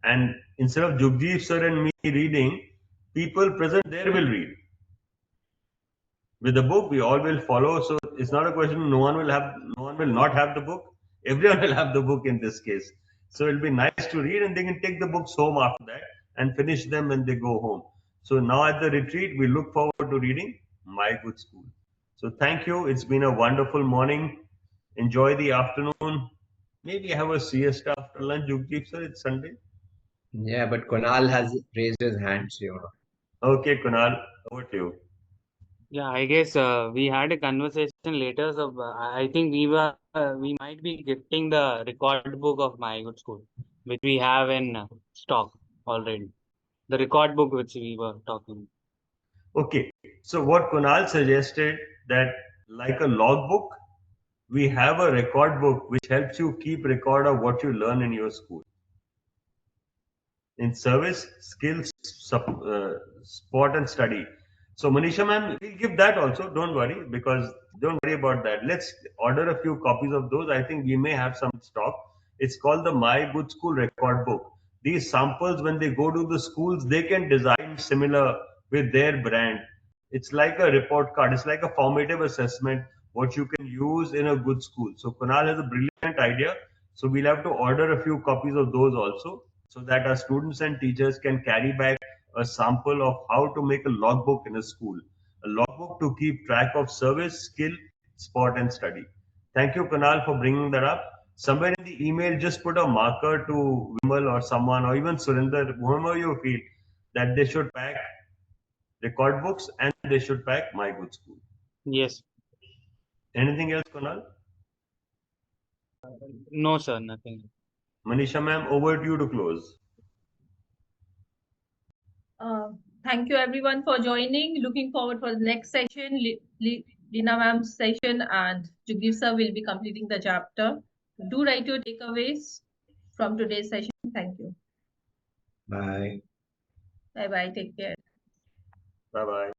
and instead of Jugjeev sir and me reading, people present there will read. With the book, we all will follow. So it's not a question. No one will not have the book. Everyone will have the book in this case. So it'll be nice to read, and they can take the books home after that and finish them when they go home. So now at the retreat, we look forward to reading My Good School. So thank you. It's been a wonderful morning. Enjoy the afternoon. Maybe have a siesta after lunch, Jugdeep sir. It's Sunday. Yeah, but Kunal has raised his hands, you know. Okay, Kunal, over to you. Yeah, I guess we had a conversation later. So I think we might be gifting the record book of My Good School, which we have in stock already. The record book which we were talking. Okay, so what Kunal suggested that like a logbook, we have a record book which helps you keep record of what you learn in your school. In service, skills, sport and study. So Manisha ma'am, we'll give that also. Don't worry because don't worry about that. Let's order a few copies of those. I think we may have some stock. It's called the My Good School Record Book. These samples, when they go to the schools, they can design similar with their brand. It's like a report card. It's like a formative assessment what you can use in a good school. So Kunal has a brilliant idea. So we'll have to order a few copies of those also so that our students and teachers can carry back a sample of how to make a logbook in a school. A logbook to keep track of service, skill, sport, and study. Thank you, Kunal, for bringing that up. Somewhere in the email, just put a marker to Vimal or someone, or even Surinder, whoever you feel, that they should pack record books and they should pack My Good School. Yes. Anything else, Kunal? No, sir, nothing. Manisha ma'am, over to you to close. Thank you everyone for joining. Looking forward for the next session. Lina ma'am's session and Jugdeep sir will be completing the chapter. Do write your takeaways from today's session. Thank you. Bye. Bye bye. Take care. Bye bye.